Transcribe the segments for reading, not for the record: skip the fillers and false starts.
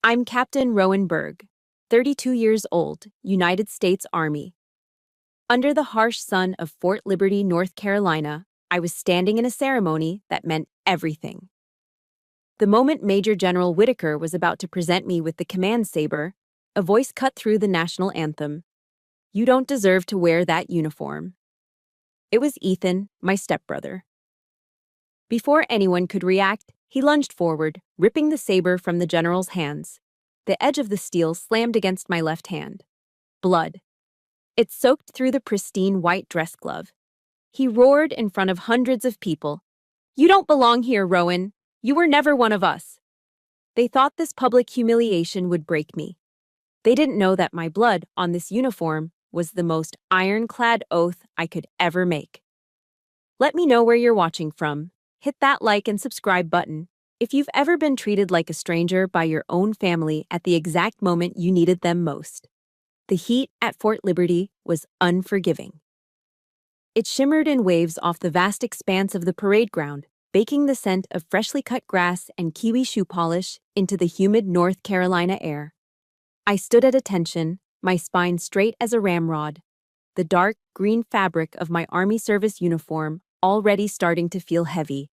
I'm Captain Rowan Berg, 32 years old, United States Army. Under the harsh sun of Fort Liberty, North Carolina, I was standing in a ceremony that meant everything. The moment Major General Whitaker was about to present me with the command saber, a voice cut through the national anthem. "You don't deserve to wear that uniform." It was Ethan, my stepbrother. Before anyone could react, he lunged forward, ripping the saber from the general's hands. The edge of the steel slammed against my left hand. Blood. It soaked through the pristine white dress glove. He roared in front of hundreds of people. "You don't belong here, Rowan. You were never one of us." They thought this public humiliation would break me. They didn't know that my blood on this uniform was the most ironclad oath I could ever make. Let me know where you're watching from. Hit that like and subscribe button if you've ever been treated like a stranger by your own family at the exact moment you needed them most. The heat at Fort Liberty was unforgiving. It shimmered in waves off the vast expanse of the parade ground, baking the scent of freshly cut grass and kiwi shoe polish into the humid North Carolina air. I stood at attention, my spine straight as a ramrod, the dark green fabric of my Army service uniform already starting to feel heavy.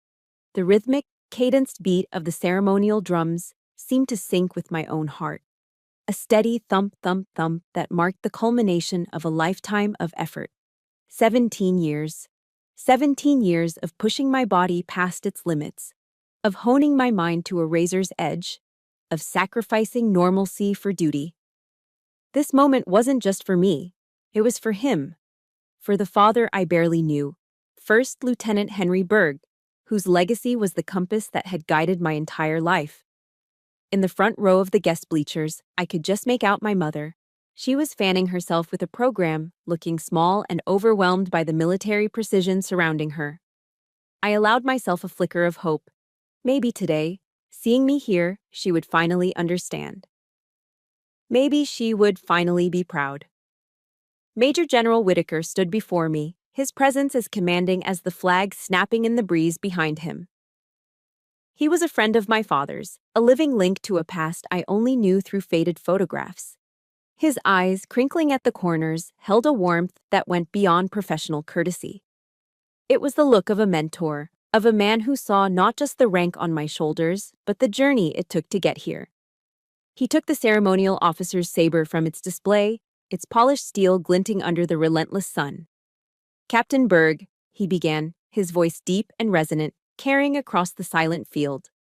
The rhythmic, cadenced beat of the ceremonial drums seemed to sync with my own heart. A steady thump, thump, thump that marked the culmination of a lifetime of effort. 17 years. 17 years of pushing my body past its limits, of honing my mind to a razor's edge, of sacrificing normalcy for duty. This moment wasn't just for me. It was for him. For the father I barely knew, First Lieutenant Henry Berg, whose legacy was the compass that had guided my entire life. In the front row of the guest bleachers, I could just make out my mother. She was fanning herself with a program, looking small and overwhelmed by the military precision surrounding her. I allowed myself a flicker of hope. Maybe today, seeing me here, she would finally understand. Maybe she would finally be proud. Major General Whitaker stood before me, his presence as commanding as the flag snapping in the breeze behind him. He was a friend of my father's, a living link to a past I only knew through faded photographs. His eyes, crinkling at the corners, held a warmth that went beyond professional courtesy. It was the look of a mentor, of a man who saw not just the rank on my shoulders, but the journey it took to get here. He took the ceremonial officer's saber from its display, its polished steel glinting under the relentless sun. "Captain Berg," he began, his voice deep and resonant, carrying across the silent field.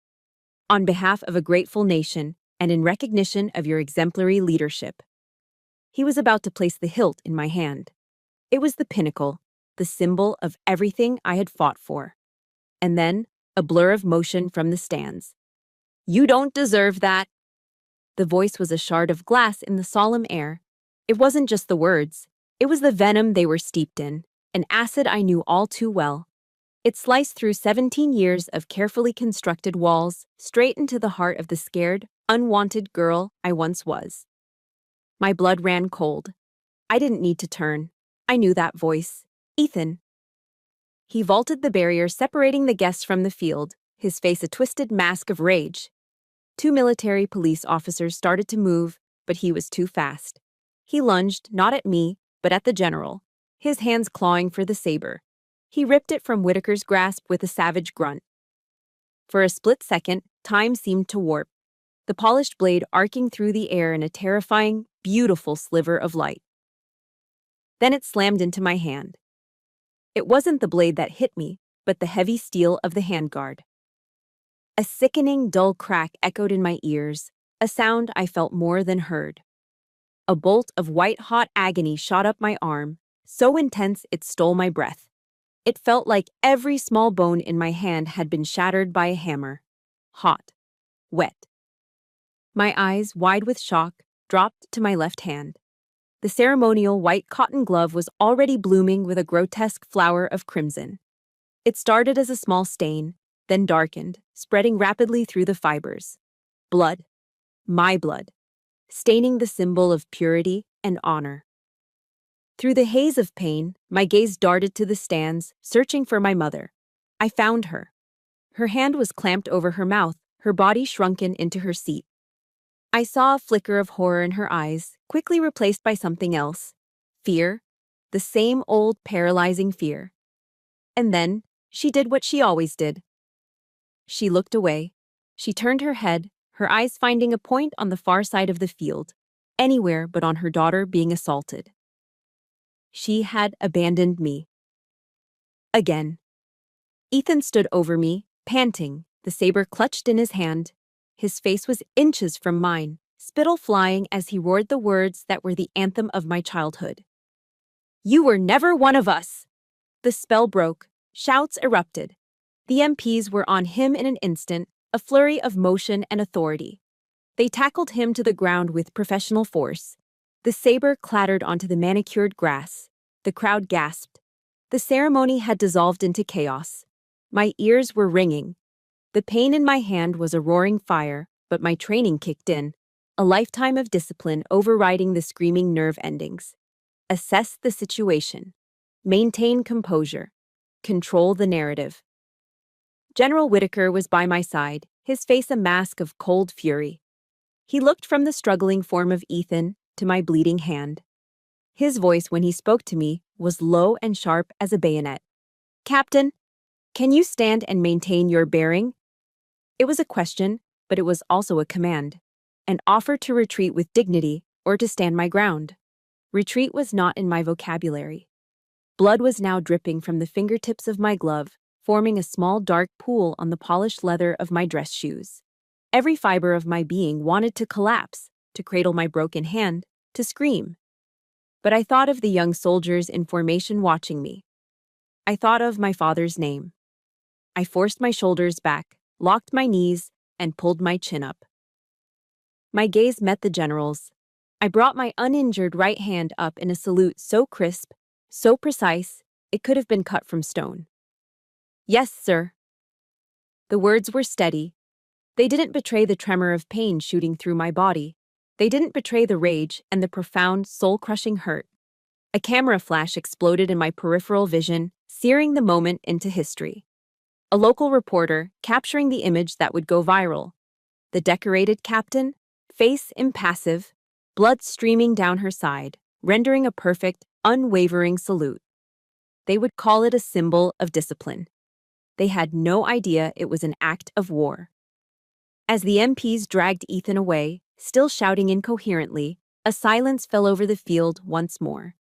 "On behalf of a grateful nation, and in recognition of your exemplary leadership." He was about to place the hilt in my hand. It was the pinnacle, the symbol of everything I had fought for. And then, a blur of motion from the stands. "You don't deserve that." The voice was a shard of glass in the solemn air. It wasn't just the words. It was the venom they were steeped in, an acid I knew all too well. It sliced through 17 years of carefully constructed walls, straight into the heart of the scared, unwanted girl I once was. My blood ran cold. I didn't need to turn. I knew that voice. Ethan. He vaulted the barrier separating the guests from the field, his face a twisted mask of rage. 2 military police officers started to move, but he was too fast. He lunged, not at me, but at the general, his hands clawing for the saber. He ripped it from Whitaker's grasp with a savage grunt. For a split second, time seemed to warp, the polished blade arcing through the air in a terrifying, beautiful sliver of light. Then it slammed into my hand. It wasn't the blade that hit me, but the heavy steel of the handguard. A sickening, dull crack echoed in my ears, a sound I felt more than heard. A bolt of white-hot agony shot up my arm, so intense it stole my breath. It felt like every small bone in my hand had been shattered by a hammer. Hot. Wet. My eyes, wide with shock, dropped to my left hand. The ceremonial white cotton glove was already blooming with a grotesque flower of crimson. It started as a small stain, then darkened, spreading rapidly through the fibers. Blood. My blood. Staining the symbol of purity and honor. Through the haze of pain, my gaze darted to the stands, searching for my mother. I found her. Her hand was clamped over her mouth, her body shrunken into her seat. I saw a flicker of horror in her eyes, quickly replaced by something else. Fear. The same old paralyzing fear. And then, she did what she always did. She looked away. She turned her head, her eyes finding a point on the far side of the field, anywhere but on her daughter being assaulted. She had abandoned me. Again. Ethan stood over me, panting, the saber clutched in his hand. His face was inches from mine, spittle flying as he roared the words that were the anthem of my childhood. You were never one of us! The spell broke. Shouts erupted. The MPs were on him in an instant, a flurry of motion and authority. They tackled him to the ground with professional force. The saber clattered onto the manicured grass. The crowd gasped. The ceremony had dissolved into chaos. My ears were ringing. The pain in my hand was a roaring fire, but my training kicked in, a lifetime of discipline overriding the screaming nerve endings. Assess the situation. Maintain composure. Control the narrative. General Whitaker was by my side, his face a mask of cold fury. He looked from the struggling form of Ethan to my bleeding hand. His voice, when he spoke to me, was low and sharp as a bayonet. Captain, can you stand and maintain your bearing? It was a question, but it was also a command. An offer to retreat with dignity or to stand my ground. Retreat was not in my vocabulary. Blood was now dripping from the fingertips of my glove, forming a small dark pool on the polished leather of my dress shoes. Every fiber of my being wanted to collapse, to cradle my broken hand, to scream. But I thought of the young soldiers in formation watching me. I thought of my father's name. I forced my shoulders back, locked my knees, and pulled my chin up. My gaze met the general's. I brought my uninjured right hand up in a salute so crisp, so precise, it could have been cut from stone. Yes, sir. The words were steady. They didn't betray the tremor of pain shooting through my body. They didn't betray the rage and the profound, soul-crushing hurt. A camera flash exploded in my peripheral vision, searing the moment into history. A local reporter capturing the image that would go viral. The decorated captain, face impassive, blood streaming down her side, rendering a perfect, unwavering salute. They would call it a symbol of discipline. They had no idea it was an act of war. As the MPs dragged Ethan away, still shouting incoherently, a silence fell over the field once more.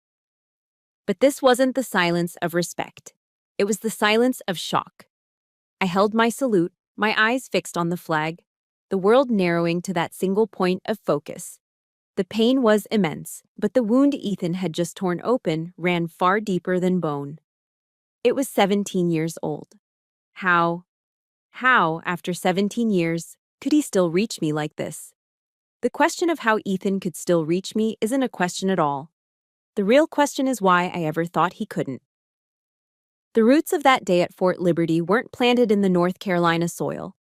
But this wasn't the silence of respect. It was the silence of shock. I held my salute, my eyes fixed on the flag, the world narrowing to that single point of focus. The pain was immense, but the wound Ethan had just torn open ran far deeper than bone. It was 17 years old. How, after 17 years, could he still reach me like this? The question of how Ethan could still reach me isn't a question at all. The real question is why I ever thought he couldn't. The roots of that day at Fort Liberty weren't planted in the North Carolina soil.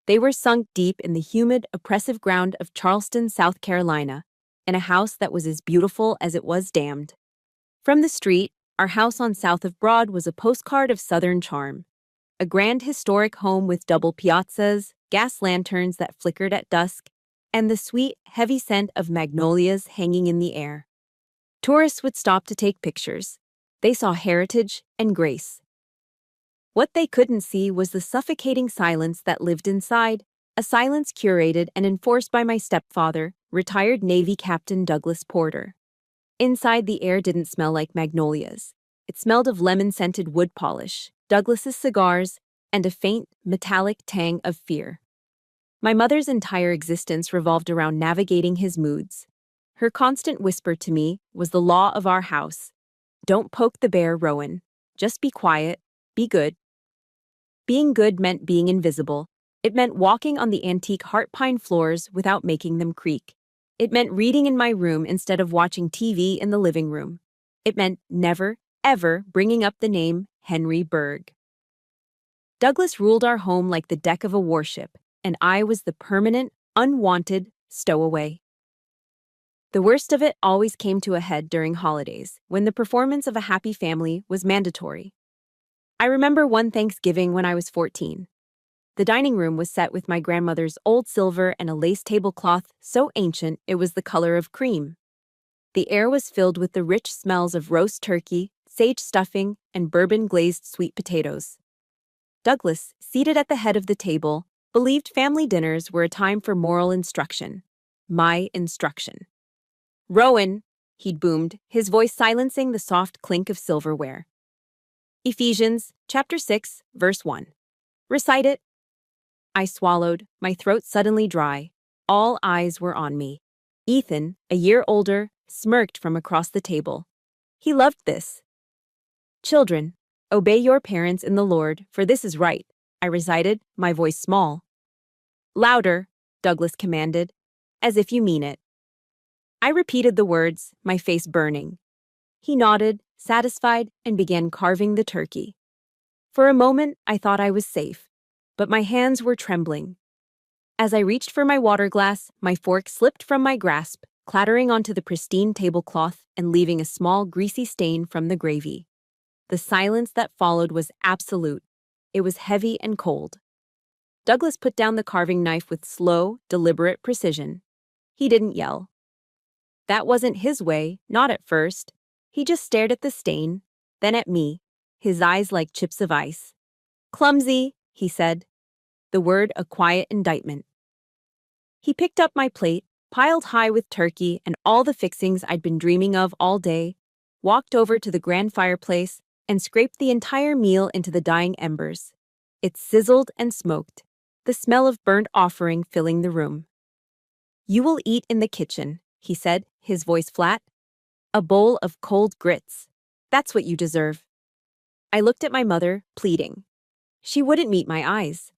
They were sunk deep in the humid, oppressive ground of Charleston, South Carolina, in a house that was as beautiful as it was damned. From the street, our house on South of Broad was a postcard of Southern charm. A grand historic home with double piazzas, gas lanterns that flickered at dusk, and the sweet, heavy scent of magnolias hanging in the air. Tourists would stop to take pictures. They saw heritage and grace. What they couldn't see was the suffocating silence that lived inside, a silence curated and enforced by my stepfather, retired Navy Captain Douglas Porter. Inside, the air didn't smell like magnolias. It smelled of lemon-scented wood polish, Douglas's cigars, and a faint, metallic tang of fear. My mother's entire existence revolved around navigating his moods. Her constant whisper to me was the law of our house. Don't poke the bear, Rowan. Just be quiet. Be good. Being good meant being invisible. It meant walking on the antique heart pine floors without making them creak. It meant reading in my room instead of watching TV in the living room. It meant never, ever bringing up the name Henry Berg. Douglas ruled our home like the deck of a warship, and I was the permanent, unwanted stowaway. The worst of it always came to a head during holidays, when the performance of a happy family was mandatory. I remember one Thanksgiving when I was 14. The dining room was set with my grandmother's old silver and a lace tablecloth so ancient it was the color of cream. The air was filled with the rich smells of roast turkey, sage stuffing, and bourbon-glazed sweet potatoes. Douglas, seated at the head of the table, believed family dinners were a time for moral instruction. My instruction. "Rowan," he'd boomed, his voice silencing the soft clink of silverware. "Ephesians, chapter 6, verse 1. Recite it." I swallowed, my throat suddenly dry. All eyes were on me. Ethan, a year older, smirked from across the table. He loved this. "Children, obey your parents in the Lord, for this is right," I recited, my voice small. "Louder," Douglas commanded, "as if you mean it." I repeated the words, my face burning. He nodded, satisfied, and began carving the turkey. For a moment, I thought I was safe, but my hands were trembling. As I reached for my water glass, my fork slipped from my grasp, clattering onto the pristine tablecloth and leaving a small greasy stain from the gravy. The silence that followed was absolute. It was heavy and cold. Douglas put down the carving knife with slow, deliberate precision. He didn't yell. That wasn't his way, not at first. He just stared at the stain, then at me, his eyes like chips of ice. "Clumsy," he said, the word a quiet indictment. He picked up my plate, piled high with turkey and all the fixings I'd been dreaming of all day, walked over to the grand fireplace, and scraped the entire meal into the dying embers. It sizzled and smoked, the smell of burnt offering filling the room. "You will eat in the kitchen," he said, his voice flat. "A bowl of cold grits. That's what you deserve." I looked at my mother, pleading. She wouldn't meet my eyes.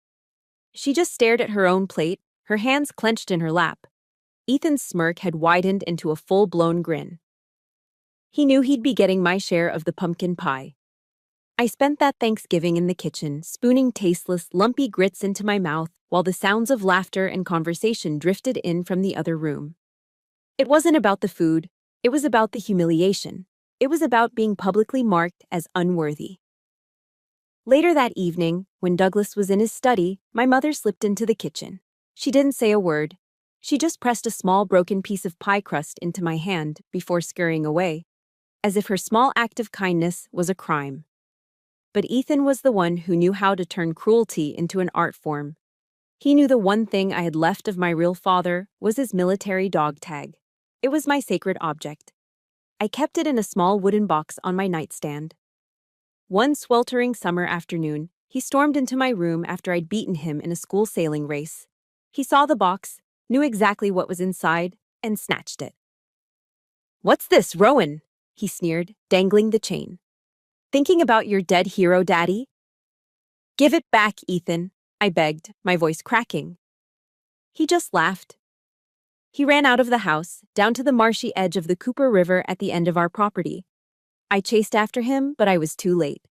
She just stared at her own plate, her hands clenched in her lap. Ethan's smirk had widened into a full-blown grin. He knew he'd be getting my share of the pumpkin pie. I spent that Thanksgiving in the kitchen, spooning tasteless, lumpy grits into my mouth while the sounds of laughter and conversation drifted in from the other room. It wasn't about the food, it was about the humiliation. It was about being publicly marked as unworthy. Later that evening, when Douglas was in his study, my mother slipped into the kitchen. She didn't say a word. She just pressed a small broken piece of pie crust into my hand before scurrying away, as if her small act of kindness was a crime. But Ethan was the one who knew how to turn cruelty into an art form. He knew the one thing I had left of my real father was his military dog tag. It was my sacred object. I kept it in a small wooden box on my nightstand. One sweltering summer afternoon, he stormed into my room after I'd beaten him in a school sailing race. He saw the box, knew exactly what was inside, and snatched it. "What's this, Rowan?" he sneered, dangling the chain. "Thinking about your dead hero, Daddy?" "Give it back, Ethan," I begged, my voice cracking. He just laughed. He ran out of the house, down to the marshy edge of the Cooper River at the end of our property. I chased after him, but I was too late.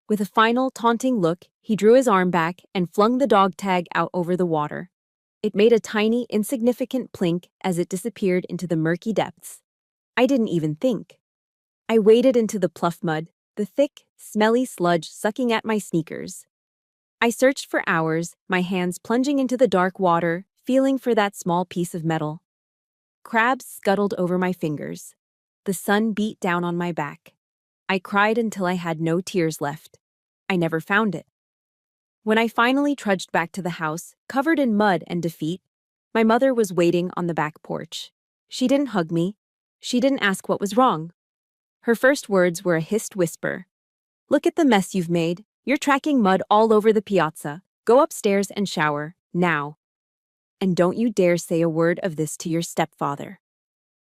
With a final, taunting look, he drew his arm back and flung the dog tag out over the water. It made a tiny, insignificant plink as it disappeared into the murky depths. I didn't even think. I waded into the pluff mud, the thick, smelly sludge sucking at my sneakers. I searched for hours, my hands plunging into the dark water, feeling for that small piece of metal. Crabs scuttled over my fingers. The sun beat down on my back. I cried until I had no tears left. I never found it. When I finally trudged back to the house, covered in mud and defeat, my mother was waiting on the back porch. She didn't hug me. She didn't ask what was wrong. Her first words were a hissed whisper. "Look at the mess you've made. You're tracking mud all over the piazza. Go upstairs and shower, now. And don't you dare say a word of this to your stepfather."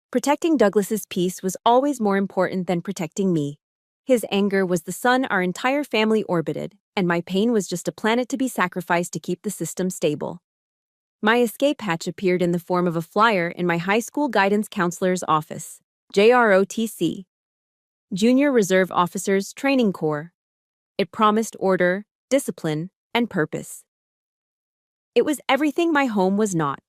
Protecting Douglas's peace was always more important than protecting me. His anger was the sun our entire family orbited, and my pain was just a planet to be sacrificed to keep the system stable. My escape hatch appeared in the form of a flyer in my high school guidance counselor's office, JROTC, Junior Reserve Officers Training Corps. It promised order, discipline, and purpose. It was everything my home was not.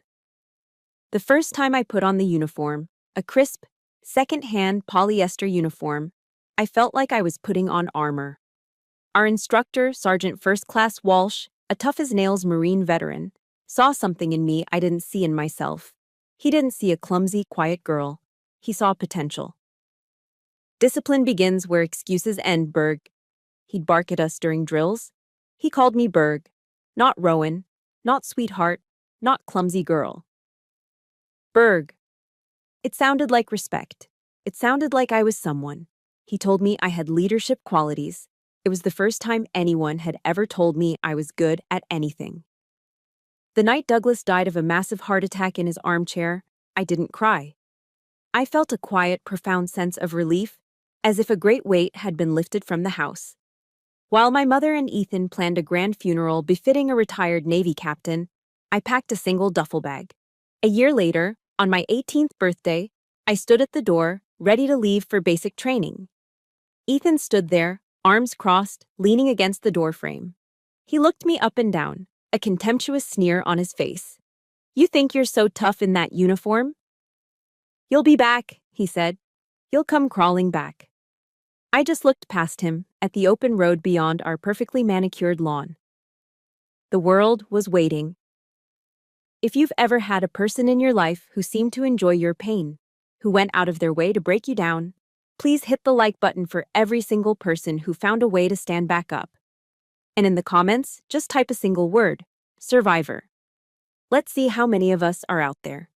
The first time I put on the uniform, a crisp, second-hand polyester uniform, I felt like I was putting on armor. Our instructor, Sergeant First Class Walsh, a tough-as-nails Marine veteran, saw something in me I didn't see in myself. He didn't see a clumsy, quiet girl. He saw potential. Discipline begins where excuses end, Berg. He'd bark at us during drills. He called me Berg, not Rowan, not sweetheart, not clumsy girl. Berg. It sounded like respect. It sounded like I was someone. He told me I had leadership qualities. It was the first time anyone had ever told me I was good at anything. The night Douglas died of a massive heart attack in his armchair, I didn't cry. I felt a quiet, profound sense of relief, as if a great weight had been lifted from the house. While my mother and Ethan planned a grand funeral befitting a retired Navy captain, I packed a single duffel bag. A year later, on my 18th birthday, I stood at the door, ready to leave for basic training. Ethan stood there, arms crossed, leaning against the doorframe. He looked me up and down, a contemptuous sneer on his face. "You think you're so tough in that uniform?" "You'll be back," he said. "You'll come crawling back." I just looked past him, at the open road beyond our perfectly manicured lawn. The world was waiting. If you've ever had a person in your life who seemed to enjoy your pain, who went out of their way to break you down, please hit the like button for every single person who found a way to stand back up. And in the comments, just type a single word: survivor. Let's see how many of us are out there.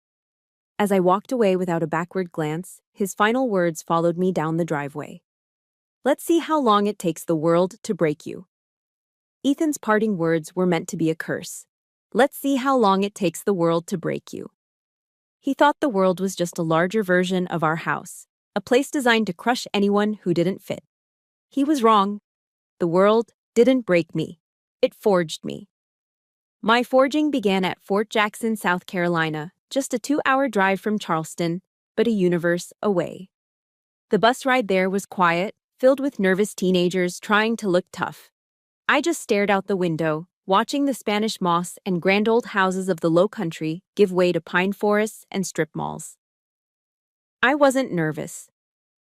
As I walked away without a backward glance, his final words followed me down the driveway. Let's see how long it takes the world to break you. Ethan's parting words were meant to be a curse. Let's see how long it takes the world to break you. He thought the world was just a larger version of our house, a place designed to crush anyone who didn't fit. He was wrong. The world didn't break me. It forged me. My forging began at Fort Jackson, South Carolina, just a 2-hour drive from Charleston, but a universe away. The bus ride there was quiet, filled with nervous teenagers trying to look tough. I just stared out the window, watching the Spanish moss and grand old houses of the Low Country give way to pine forests and strip malls. I wasn't nervous.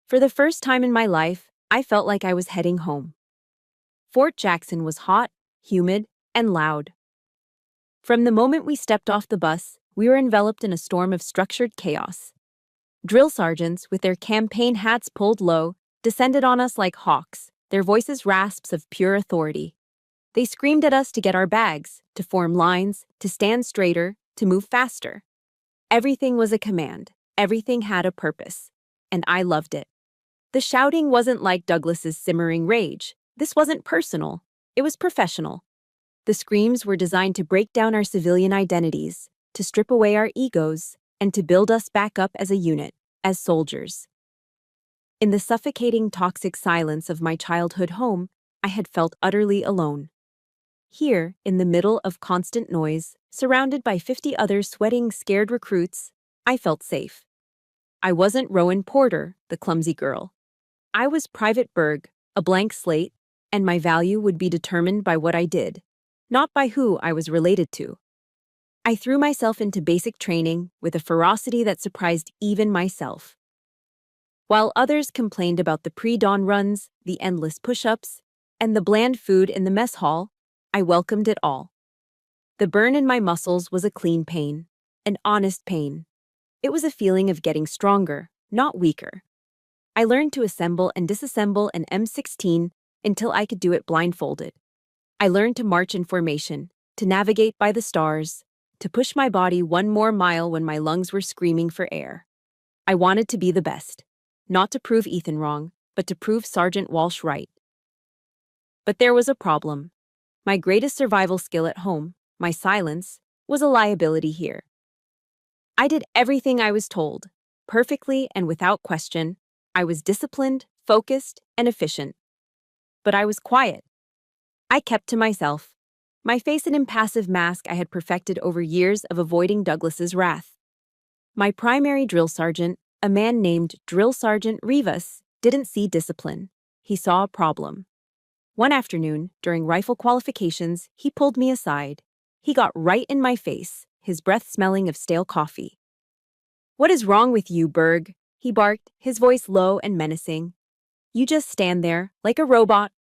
For the first time in my life, I felt like I was heading home. Fort Jackson was hot, humid, and loud. From the moment we stepped off the bus, we were enveloped in a storm of structured chaos. Drill sergeants, with their campaign hats pulled low, descended on us like hawks, their voices rasps of pure authority. They screamed at us to get our bags, to form lines, to stand straighter, to move faster. Everything was a command. Everything had a purpose. And I loved it. The shouting wasn't like Douglas's simmering rage. This wasn't personal. It was professional. The screams were designed to break down our civilian identities, to strip away our egos, and to build us back up as a unit, as soldiers. In the suffocating, toxic silence of my childhood home, I had felt utterly alone. Here, in the middle of constant noise, surrounded by 50 other sweating, scared recruits, I felt safe. I wasn't Rowan Porter, the clumsy girl. I was Private Berg, a blank slate, and my value would be determined by what I did, not by who I was related to. I threw myself into basic training with a ferocity that surprised even myself. While others complained about the pre-dawn runs, the endless push-ups, and the bland food in the mess hall, I welcomed it all. The burn in my muscles was a clean pain, an honest pain. It was a feeling of getting stronger, not weaker. I learned to assemble and disassemble an M16 until I could do it blindfolded. I learned to march in formation, to navigate by the stars, to push my body one more mile when my lungs were screaming for air. I wanted to be the best. Not to prove Ethan wrong, but to prove Sergeant Walsh right. But there was a problem. My greatest survival skill at home, my silence, was a liability here. I did everything I was told, perfectly and without question. I was disciplined, focused, and efficient. But I was quiet. I kept to myself, my face an impassive mask I had perfected over years of avoiding Douglas's wrath. My primary drill sergeant, a man named Drill Sergeant Rivas, didn't see discipline. He saw a problem. One afternoon, during rifle qualifications, he pulled me aside. He got right in my face, his breath smelling of stale coffee. "What is wrong with you, Berg?" he barked, his voice low and menacing. "You just stand there, like a robot.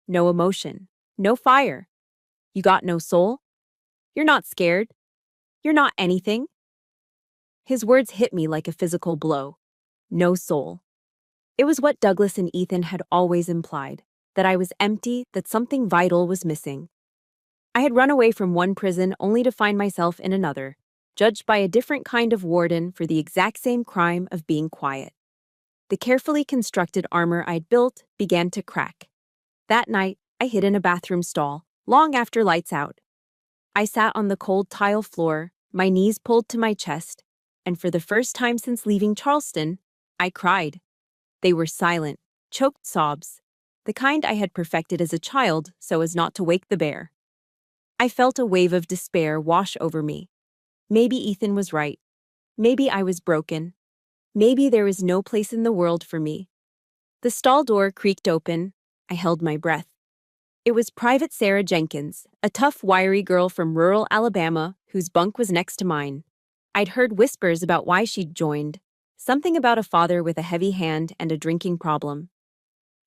No emotion, no fire. You got no soul? You're not scared? You're not anything?" His words hit me like a physical blow. No soul. It was what Douglas and Ethan had always implied, that I was empty, that something vital was missing. I had run away from one prison only to find myself in another, judged by a different kind of warden for the exact same crime of being quiet. The carefully constructed armor I'd built began to crack. That night, I hid in a bathroom stall, long after lights out. I sat on the cold tile floor, my knees pulled to my chest, and for the first time since leaving Charleston, I cried. They were silent, choked sobs, the kind I had perfected as a child so as not to wake the bear. I felt a wave of despair wash over me. Maybe Ethan was right. Maybe I was broken. Maybe there was no place in the world for me. The stall door creaked open. I held my breath. It was Private Sarah Jenkins, a tough, wiry girl from rural Alabama whose bunk was next to mine. I'd heard whispers about why she'd joined, something about a father with a heavy hand and a drinking problem.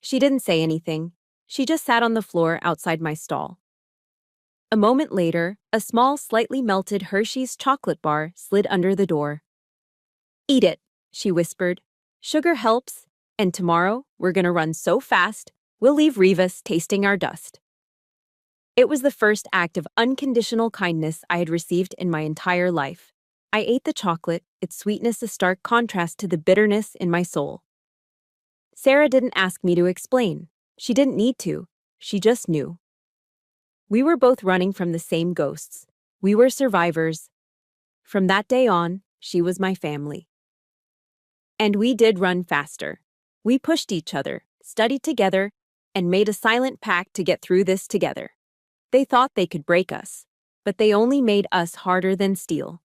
She didn't say anything. She just sat on the floor outside my stall. A moment later, a small, slightly melted Hershey's chocolate bar slid under the door. "Eat it," she whispered. "Sugar helps, and tomorrow we're gonna run so fast, we'll leave Rivas tasting our dust." It was the first act of unconditional kindness I had received in my entire life. I ate the chocolate, its sweetness a stark contrast to the bitterness in my soul. Sarah didn't ask me to explain. She didn't need to. She just knew. We were both running from the same ghosts. We were survivors. From that day on, she was my family. And we did run faster. We pushed each other, studied together, and made a silent pact to get through this together. They thought they could break us, but they only made us harder than steel.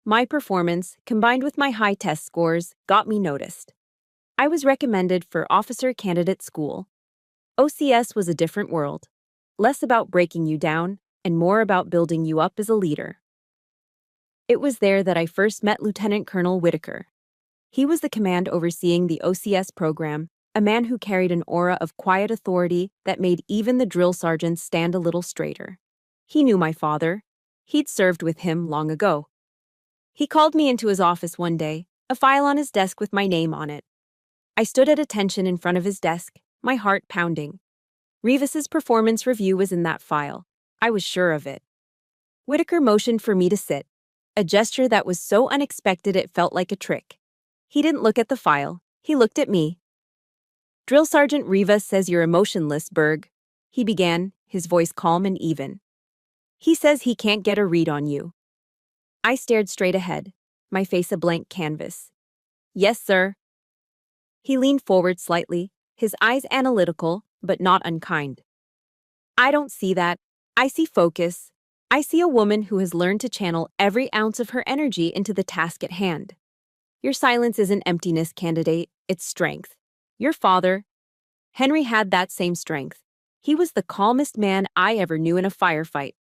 My performance, combined with my high test scores, got me noticed. I was recommended for officer candidate school. OCS was a different world, less about breaking you down and more about building you up as a leader. It was there that I first met Lieutenant Colonel Whitaker. He was the command overseeing the OCS program, a man who carried an aura of quiet authority that made even the drill sergeants stand a little straighter. He knew my father. He'd served with him long ago. He called me into his office one day, a file on his desk with my name on it. I stood at attention in front of his desk, my heart pounding. Rivas's performance review was in that file. I was sure of it. Whitaker motioned for me to sit, a gesture that was so unexpected it felt like a trick. He didn't look at the file. He looked at me. "Drill Sergeant Rivas says you're emotionless, Berg," he began, his voice calm and even. "He says he can't get a read on you." I stared straight ahead, my face a blank canvas. "Yes, sir." He leaned forward slightly, his eyes analytical, but not unkind. "I don't see that. I see focus. I see a woman who has learned to channel every ounce of her energy into the task at hand. Your silence isn't emptiness, candidate, it's strength. Your father, Henry, had that same strength. He was the calmest man I ever knew in a firefight.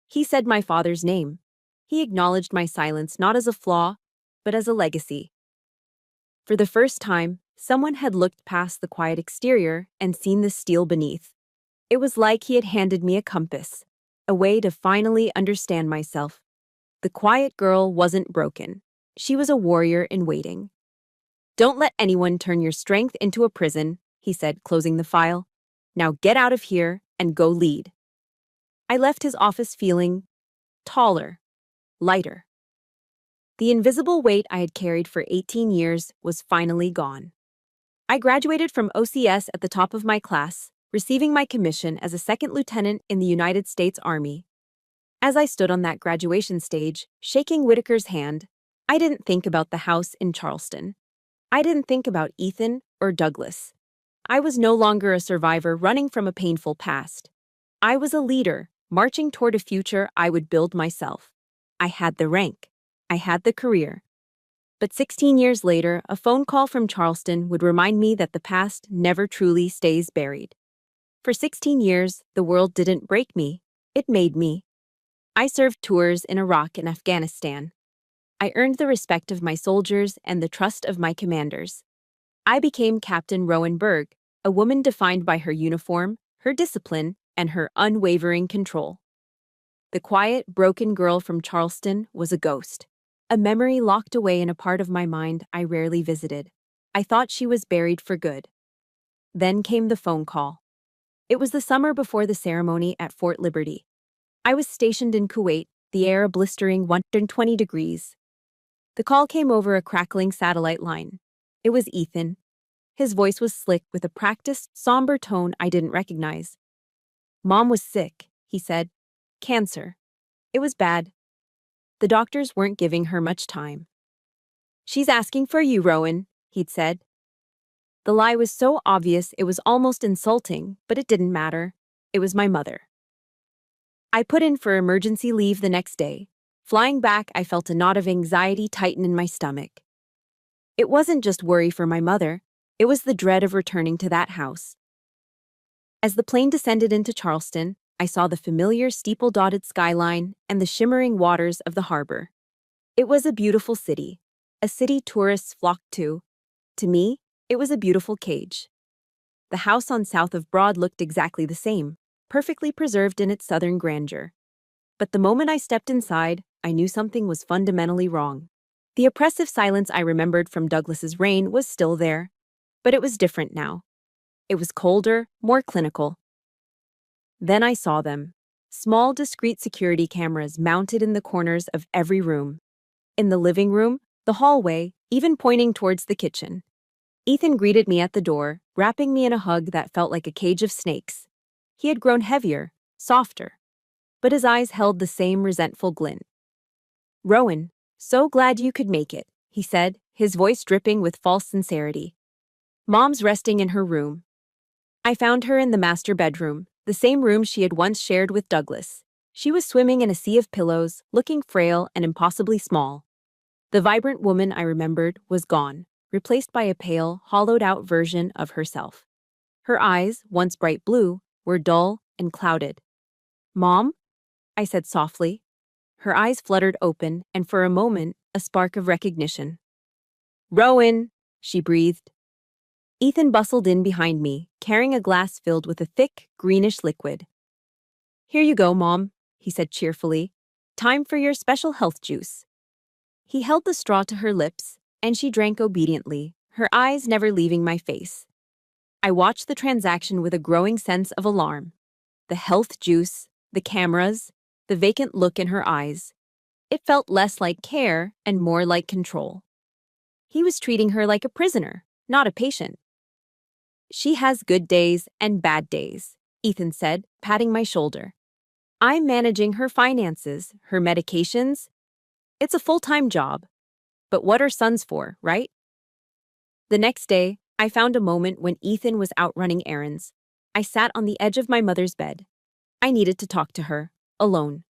He said my father's name. He acknowledged my silence not as a flaw, but as a legacy. For the first time, someone had looked past the quiet exterior and seen the steel beneath. It was like he had handed me a compass, a way to finally understand myself. The quiet girl wasn't broken. She was a warrior in waiting. "Don't let anyone turn your strength into a prison," he said, closing the file. "Now get out of here and go lead." I left his office feeling taller, lighter. The invisible weight I had carried for 18 years was finally gone. I graduated from OCS at the top of my class, receiving my commission as a second lieutenant in the United States Army. As I stood on that graduation stage, shaking Whitaker's hand, I didn't think about the house in Charleston. I didn't think about Ethan or Douglas. I was no longer a survivor running from a painful past. I was a leader, marching toward a future I would build myself. I had the rank. I had the career. But 16 years later, a phone call from Charleston would remind me that the past never truly stays buried. For 16 years, the world didn't break me. It made me. I served tours in Iraq and Afghanistan. I earned the respect of my soldiers and the trust of my commanders. I became Captain Rowan Berg, a woman defined by her uniform, her discipline, and her unwavering control. The quiet, broken girl from Charleston was a ghost, a memory locked away in a part of my mind I rarely visited. I thought she was buried for good. Then came the phone call. It was the summer before the ceremony at Fort Liberty. I was stationed in Kuwait, the air a blistering 120 degrees. The call came over a crackling satellite line. It was Ethan. His voice was slick with a practiced, somber tone I didn't recognize. "Mom was sick," he said. "Cancer. It was bad. The doctors weren't giving her much time." "She's asking for you, Rowan," he'd said. The lie was so obvious it was almost insulting, but it didn't matter. It was my mother. I put in for emergency leave the next day. Flying back, I felt a knot of anxiety tighten in my stomach. It wasn't just worry for my mother, it was the dread of returning to that house. As the plane descended into Charleston, I saw the familiar steeple-dotted skyline and the shimmering waters of the harbor. It was a beautiful city, a city tourists flocked to. To me, it was a beautiful cage. The house on South of Broad looked exactly the same, perfectly preserved in its southern grandeur. But the moment I stepped inside, I knew something was fundamentally wrong. The oppressive silence I remembered from Douglas's reign was still there, but it was different now. It was colder, more clinical. Then I saw them. Small, discreet security cameras mounted in the corners of every room. In the living room, the hallway, even pointing towards the kitchen. Ethan greeted me at the door, wrapping me in a hug that felt like a cage of snakes. He had grown heavier, softer, but his eyes held the same resentful glint. "Rowan, so glad you could make it," he said, his voice dripping with false sincerity. "Mom's resting in her room." I found her in the master bedroom, the same room she had once shared with Douglas. She was swimming in a sea of pillows, looking frail and impossibly small. The vibrant woman I remembered was gone, replaced by a pale, hollowed-out version of herself. Her eyes, once bright blue, were dull and clouded. "Mom?" I said softly. Her eyes fluttered open, and for a moment, a spark of recognition. "Rowan," she breathed. Ethan bustled in behind me, carrying a glass filled with a thick, greenish liquid. "Here you go, Mom," he said cheerfully. "Time for your special health juice." He held the straw to her lips, and she drank obediently, her eyes never leaving my face. I watched the transaction with a growing sense of alarm. The health juice, the cameras, the vacant look in her eyes. It felt less like care and more like control. He was treating her like a prisoner, not a patient. "She has good days and bad days," Ethan said, patting my shoulder. "I'm managing her finances, her medications. It's a full-time job. But what are sons for, right?" The next day, I found a moment when Ethan was out running errands. I sat on the edge of my mother's bed. I needed to talk to her, alone.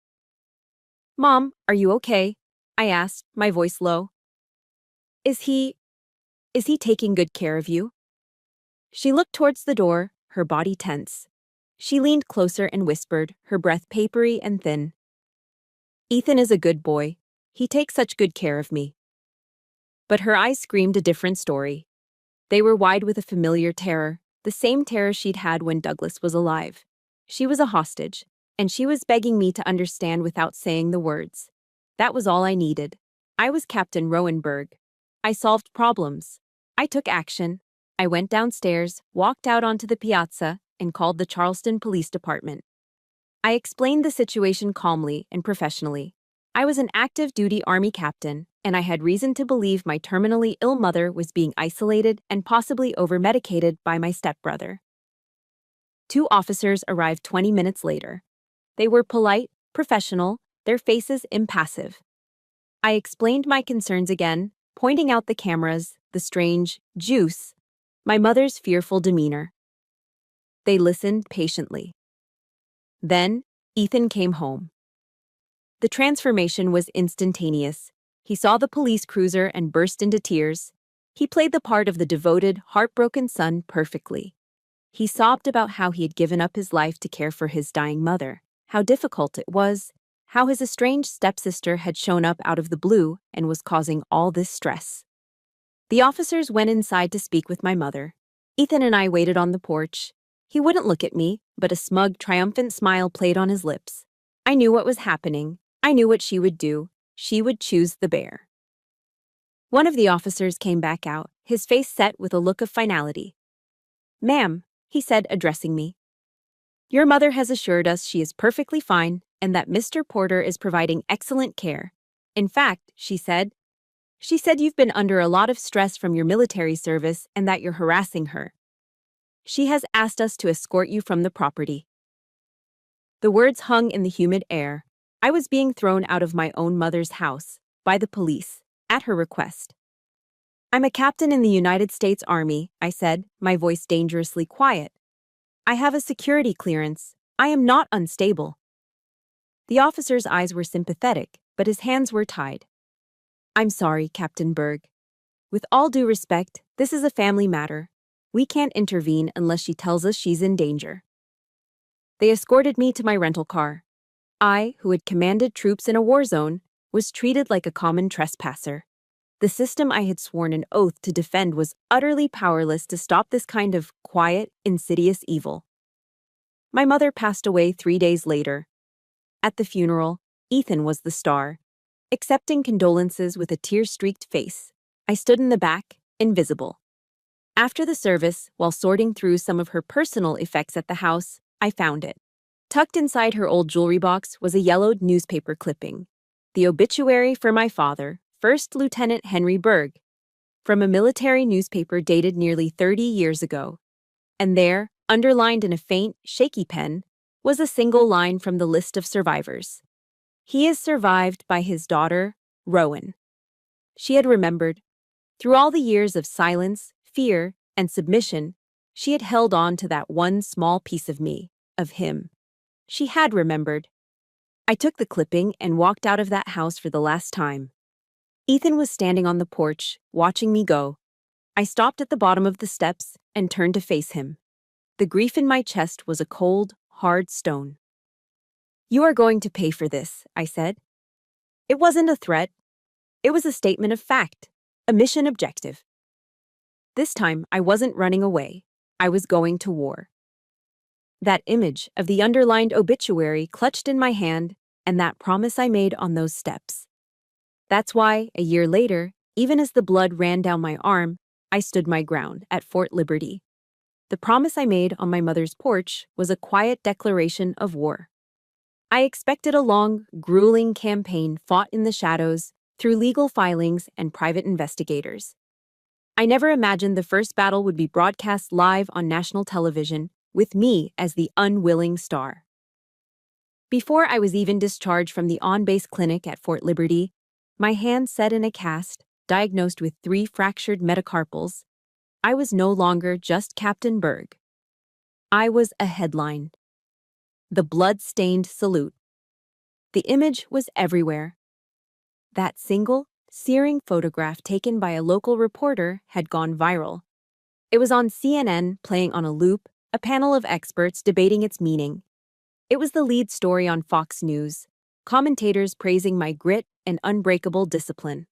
"Mom, are you okay?" I asked, my voice low. Is he taking good care of you?" She looked towards the door, her body tense. She leaned closer and whispered, her breath papery and thin. "Ethan is a good boy. He takes such good care of me." But her eyes screamed a different story. They were wide with a familiar terror, the same terror she'd had when Douglas was alive. She was a hostage, and she was begging me to understand without saying the words. That was all I needed. I was Captain Rowanberg. I solved problems. I took action. I went downstairs, walked out onto the piazza, and called the Charleston Police Department. I explained the situation calmly and professionally. I was an active-duty Army captain, and I had reason to believe my terminally ill mother was being isolated and possibly over-medicated by my stepbrother. 2 officers arrived 20 minutes later. They were polite, professional, their faces impassive. I explained my concerns again, pointing out the cameras, the strange juice, my mother's fearful demeanor. They listened patiently. Then, Ethan came home. The transformation was instantaneous. He saw the police cruiser and burst into tears. He played the part of the devoted, heartbroken son perfectly. He sobbed about how he had given up his life to care for his dying mother, how difficult it was, how his estranged stepsister had shown up out of the blue and was causing all this stress. The officers went inside to speak with my mother. Ethan and I waited on the porch. He wouldn't look at me, but a smug, triumphant smile played on his lips. I knew what was happening. I knew what she would do. She would choose the bear. One of the officers came back out, his face set with a look of finality. "Ma'am," he said, addressing me, "your mother has assured us she is perfectly fine and that Mr. Porter is providing excellent care. In fact," she said you've been under a lot of stress from your military service and that you're harassing her. She has asked us to escort you from the property." The words hung in the humid air. I was being thrown out of my own mother's house, by the police, at her request. "I'm a captain in the United States Army," I said, my voice dangerously quiet. "I have a security clearance. I am not unstable." The officer's eyes were sympathetic, but his hands were tied. "I'm sorry, Captain Berg. With all due respect, this is a family matter. We can't intervene unless she tells us she's in danger." They escorted me to my rental car. I, who had commanded troops in a war zone, was treated like a common trespasser. The system I had sworn an oath to defend was utterly powerless to stop this kind of quiet, insidious evil. My mother passed away 3 days later. At the funeral, Ethan was the star. Accepting condolences with a tear-streaked face, I stood in the back, invisible. After the service, while sorting through some of her personal effects at the house, I found it. Tucked inside her old jewelry box was a yellowed newspaper clipping. The obituary for my father, First Lieutenant Henry Berg, from a military newspaper dated nearly 30 years ago. And there, underlined in a faint, shaky pen, was a single line from the list of survivors. "He is survived by his daughter, Rowan." She had remembered. Through all the years of silence, fear, and submission, she had held on to that one small piece of me, of him. She had remembered. I took the clipping and walked out of that house for the last time. Ethan was standing on the porch, watching me go. I stopped at the bottom of the steps and turned to face him. The grief in my chest was a cold, hard stone. "You are going to pay for this," I said. It wasn't a threat. It was a statement of fact, a mission objective. This time, I wasn't running away. I was going to war. That image of the underlined obituary clutched in my hand, and that promise I made on those steps. That's why, a year later, even as the blood ran down my arm, I stood my ground at Fort Liberty. The promise I made on my mother's porch was a quiet declaration of war. I expected a long, grueling campaign fought in the shadows through legal filings and private investigators. I never imagined the first battle would be broadcast live on national television, with me as the unwilling star. Before I was even discharged from the on-base clinic at Fort Liberty, my hand set in a cast, diagnosed with 3 fractured metacarpals, I was no longer just Captain Berg. I was a headline. The blood-stained salute. The image was everywhere. That single, searing photograph taken by a local reporter had gone viral. It was on CNN, playing on a loop, a panel of experts debating its meaning. It was the lead story on Fox News, commentators praising my grit and unbreakable discipline.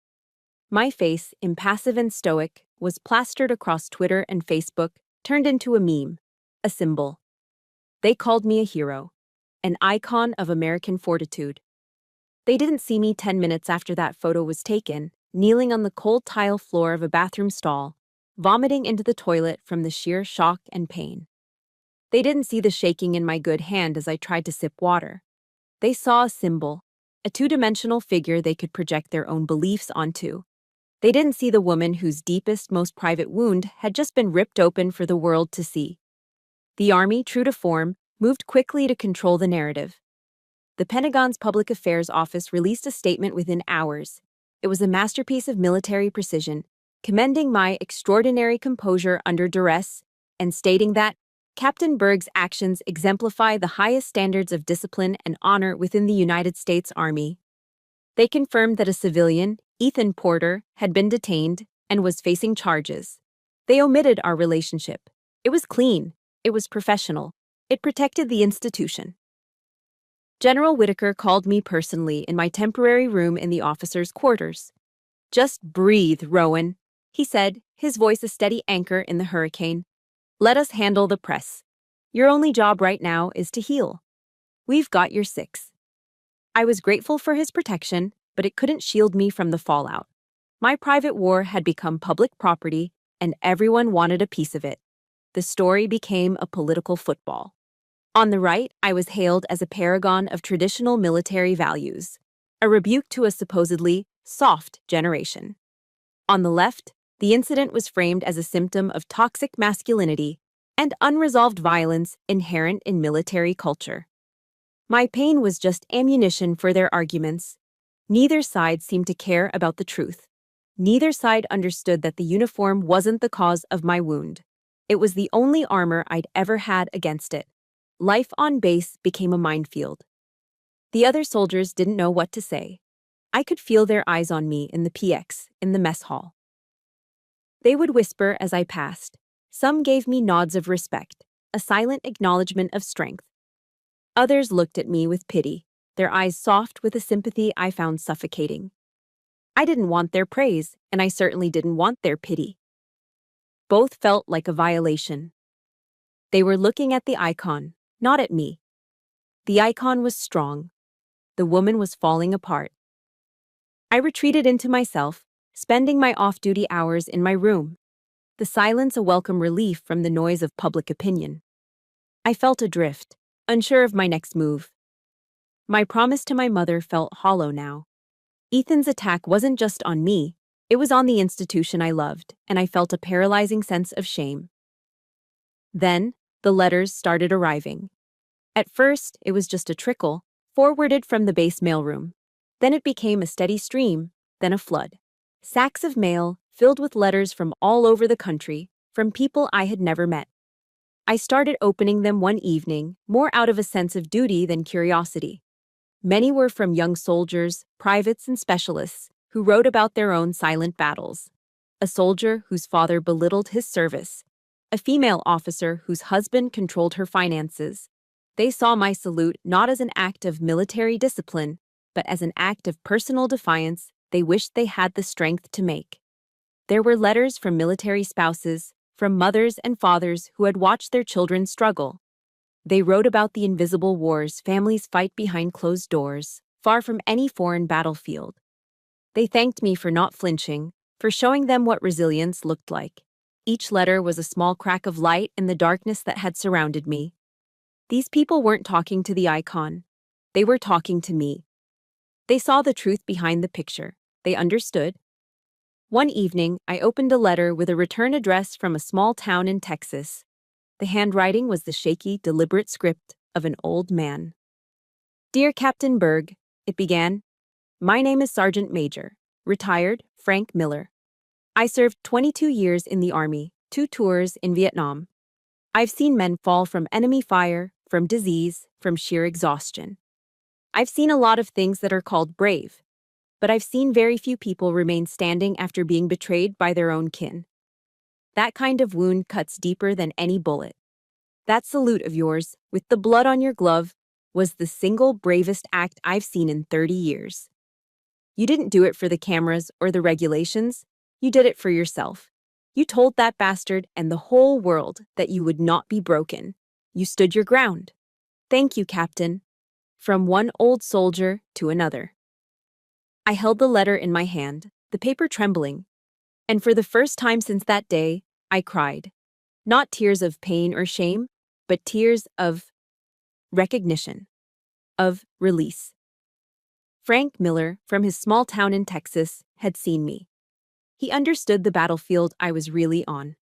My face, impassive and stoic, was plastered across Twitter and Facebook, turned into a meme, a symbol. They called me a hero, an icon of American fortitude. They didn't see me 10 minutes after that photo was taken, kneeling on the cold tile floor of a bathroom stall, vomiting into the toilet from the sheer shock and pain. They didn't see the shaking in my good hand as I tried to sip water. They saw a symbol, a two-dimensional figure they could project their own beliefs onto. They didn't see the woman whose deepest, most private wound had just been ripped open for the world to see. The Army, true to form, moved quickly to control the narrative. The Pentagon's Public Affairs Office released a statement within hours. It was a masterpiece of military precision, commending my extraordinary composure under duress and stating that Captain Berg's actions exemplify the highest standards of discipline and honor within the United States Army. They confirmed that a civilian, Ethan Porter, had been detained and was facing charges. They omitted our relationship. It was clean. It was professional. It protected the institution. General Whitaker called me personally in my temporary room in the officers' quarters. "Just breathe, Rowan," he said, his voice a steady anchor in the hurricane. "Let us handle the press." Your only job right now is to heal. We've got your six." I was grateful for his protection, but it couldn't shield me from the fallout. My private war had become public property, and everyone wanted a piece of it. The story became a political football. On the right, I was hailed as a paragon of traditional military values, a rebuke to a supposedly soft generation. On the left, the incident was framed as a symptom of toxic masculinity and unresolved violence inherent in military culture. My pain was just ammunition for their arguments. Neither side seemed to care about the truth. Neither side understood that the uniform wasn't the cause of my wound. It was the only armor I'd ever had against it. Life on base became a minefield. The other soldiers didn't know what to say. I could feel their eyes on me in the PX, in the mess hall. They would whisper as I passed. Some gave me nods of respect, a silent acknowledgement of strength. Others looked at me with pity, their eyes soft with a sympathy I found suffocating. I didn't want their praise, and I certainly didn't want their pity. Both felt like a violation. They were looking at the icon, not at me. The icon was strong. The woman was falling apart. I retreated into myself, spending my off-duty hours in my room. The silence a welcome relief from the noise of public opinion. I felt adrift, unsure of my next move. My promise to my mother felt hollow now. Ethan's attack wasn't just on me, it was on the institution I loved, and I felt a paralyzing sense of shame. Then, the letters started arriving. At first, it was just a trickle, forwarded from the base mailroom. Then it became a steady stream, then a flood. Sacks of mail, filled with letters from all over the country, from people I had never met. I started opening them one evening, more out of a sense of duty than curiosity. Many were from young soldiers, privates, and specialists who wrote about their own silent battles. A soldier whose father belittled his service. A female officer whose husband controlled her finances. They saw my salute not as an act of military discipline, but as an act of personal defiance they wished they had the strength to make. There were letters from military spouses, from mothers and fathers who had watched their children struggle. They wrote about the invisible wars families fight behind closed doors, far from any foreign battlefield. They thanked me for not flinching, for showing them what resilience looked like. Each letter was a small crack of light in the darkness that had surrounded me. These people weren't talking to the icon. They were talking to me. They saw the truth behind the picture. They understood. One evening, I opened a letter with a return address from a small town in Texas. The handwriting was the shaky, deliberate script of an old man. "Dear Captain Berg," it began. "My name is Sergeant Major, retired Frank Miller. I served 22 years in the Army, 2 tours in Vietnam. I've seen men fall from enemy fire, from disease, from sheer exhaustion. I've seen a lot of things that are called brave, but I've seen very few people remain standing after being betrayed by their own kin. That kind of wound cuts deeper than any bullet. That salute of yours, with the blood on your glove, was the single bravest act I've seen in 30 years. You didn't do it for the cameras or the regulations. You did it for yourself. You told that bastard and the whole world that you would not be broken. You stood your ground. Thank you, Captain." From one old soldier to another. I held the letter in my hand, the paper trembling, and for the first time since that day, I cried. Not tears of pain or shame, but tears of recognition, of release. Frank Miller, from his small town in Texas, had seen me. He understood the battlefield I was really on.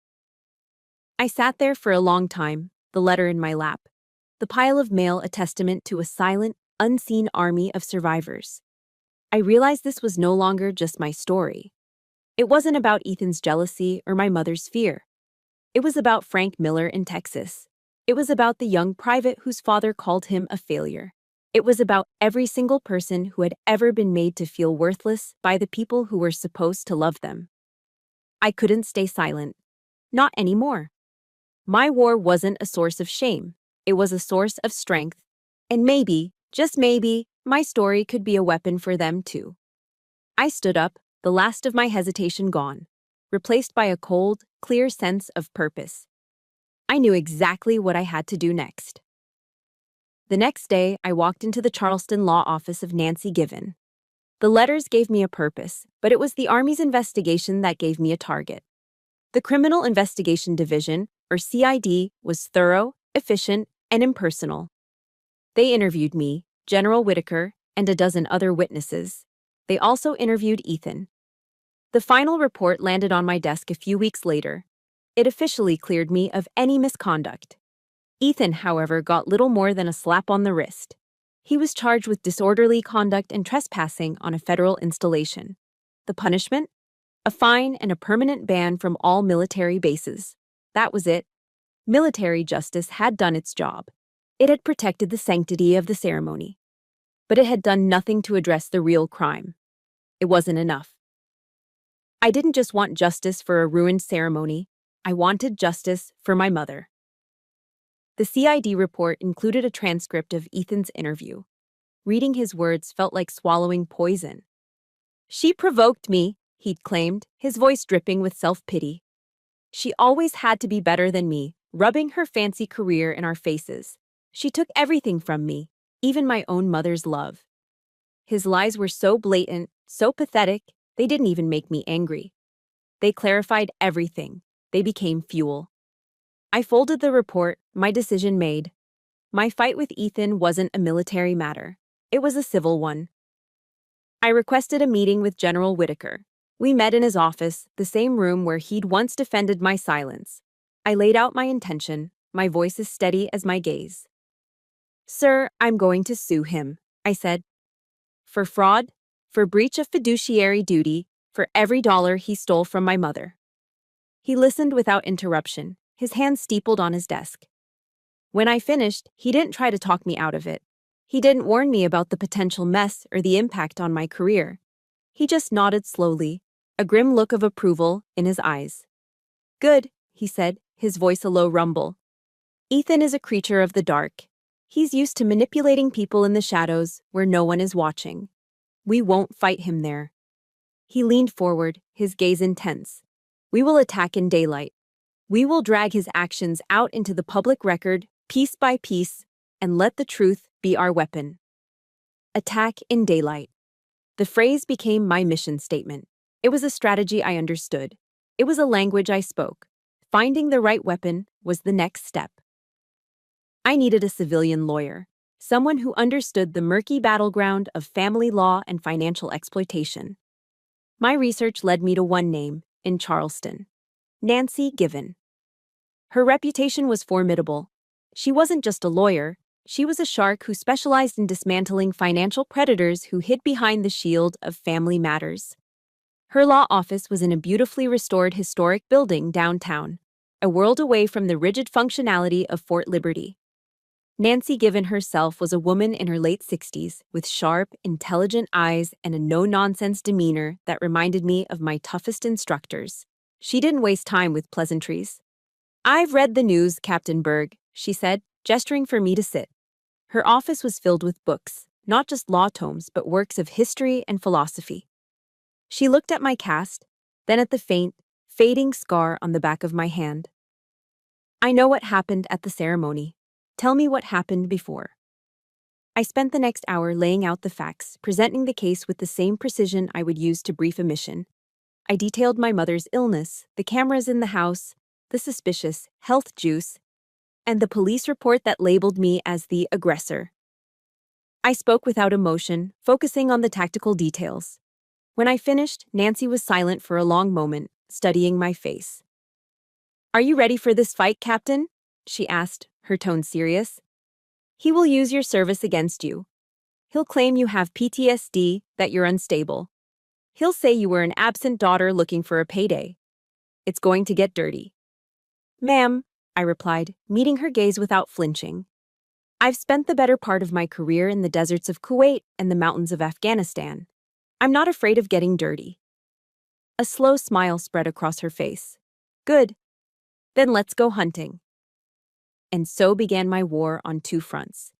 I sat there for a long time, the letter in my lap, the pile of mail a testament to a silent, unseen army of survivors. I realized this was no longer just my story. It wasn't about Ethan's jealousy or my mother's fear. It was about Frank Miller in Texas. It was about the young private whose father called him a failure. It was about every single person who had ever been made to feel worthless by the people who were supposed to love them. I couldn't stay silent. Not anymore. My war wasn't a source of shame. It was a source of strength. And maybe, just maybe, my story could be a weapon for them too. I stood up, the last of my hesitation gone, replaced by a cold, clear sense of purpose. I knew exactly what I had to do next. The next day, I walked into the Charleston law office of Nancy Given. The letters gave me a purpose, but it was the Army's investigation that gave me a target. The Criminal Investigation Division, or CID, was thorough, efficient, and impersonal. They interviewed me, General Whitaker, and a dozen other witnesses. They also interviewed Ethan. The final report landed on my desk a few weeks later. It officially cleared me of any misconduct. Ethan, however, got little more than a slap on the wrist. He was charged with disorderly conduct and trespassing on a federal installation. The punishment? A fine and a permanent ban from all military bases. That was it. Military justice had done its job. It had protected the sanctity of the ceremony. But it had done nothing to address the real crime. It wasn't enough. I didn't just want justice for a ruined ceremony. I wanted justice for my mother. The CID report included a transcript of Ethan's interview. Reading his words felt like swallowing poison. "She provoked me," he'd claimed, his voice dripping with self-pity. "She always had to be better than me, rubbing her fancy career in our faces. She took everything from me, even my own mother's love." His lies were so blatant, so pathetic, they didn't even make me angry. They clarified everything. They became fuel. I folded the report, my decision made. My fight with Ethan wasn't a military matter. It was a civil one. I requested a meeting with General Whitaker. We met in his office, the same room where he'd once defended my silence. I laid out my intention, my voice as steady as my gaze. "Sir, I'm going to sue him," I said. "For fraud, for breach of fiduciary duty, for every dollar he stole from my mother." He listened without interruption, his hands steepled on his desk. When I finished, he didn't try to talk me out of it. He didn't warn me about the potential mess or the impact on my career. He just nodded slowly, a grim look of approval in his eyes. "Good," he said, his voice a low rumble. "Ethan is a creature of the dark. He's used to manipulating people in the shadows where no one is watching. We won't fight him there." He leaned forward, his gaze intense. "We will attack in daylight. We will drag his actions out into the public record, piece by piece, and let the truth be our weapon." Attack in daylight. The phrase became my mission statement. It was a strategy I understood. It was a language I spoke. Finding the right weapon was the next step. I needed a civilian lawyer, someone who understood the murky battleground of family law and financial exploitation. My research led me to one name, in Charleston: Nancy Given. Her reputation was formidable. She wasn't just a lawyer, she was a shark who specialized in dismantling financial predators who hid behind the shield of family matters. Her law office was in a beautifully restored historic building downtown, a world away from the rigid functionality of Fort Liberty. Nancy Given herself was a woman in her late 60s with sharp, intelligent eyes and a no-nonsense demeanor that reminded me of my toughest instructors. She didn't waste time with pleasantries. "I've read the news, Captain Berg," she said, gesturing for me to sit. Her office was filled with books, not just law tomes, but works of history and philosophy. She looked at my cast, then at the faint, fading scar on the back of my hand. "I know what happened at the ceremony. Tell me what happened before." I spent the next hour laying out the facts, presenting the case with the same precision I would use to brief a mission. I detailed my mother's illness, the cameras in the house, the suspicious health juice, and the police report that labeled me as the aggressor. I spoke without emotion, focusing on the tactical details. When I finished, Nancy was silent for a long moment, studying my face. "Are you ready for this fight, Captain?" she asked, her tone serious. "He will use your service against you. He'll claim you have PTSD, that you're unstable. He'll say you were an absent daughter looking for a payday. It's going to get dirty." "Ma'am," I replied, meeting her gaze without flinching. "I've spent the better part of my career in the deserts of Kuwait and the mountains of Afghanistan. I'm not afraid of getting dirty." A slow smile spread across her face. "Good. Then let's go hunting." And so began my war on two fronts.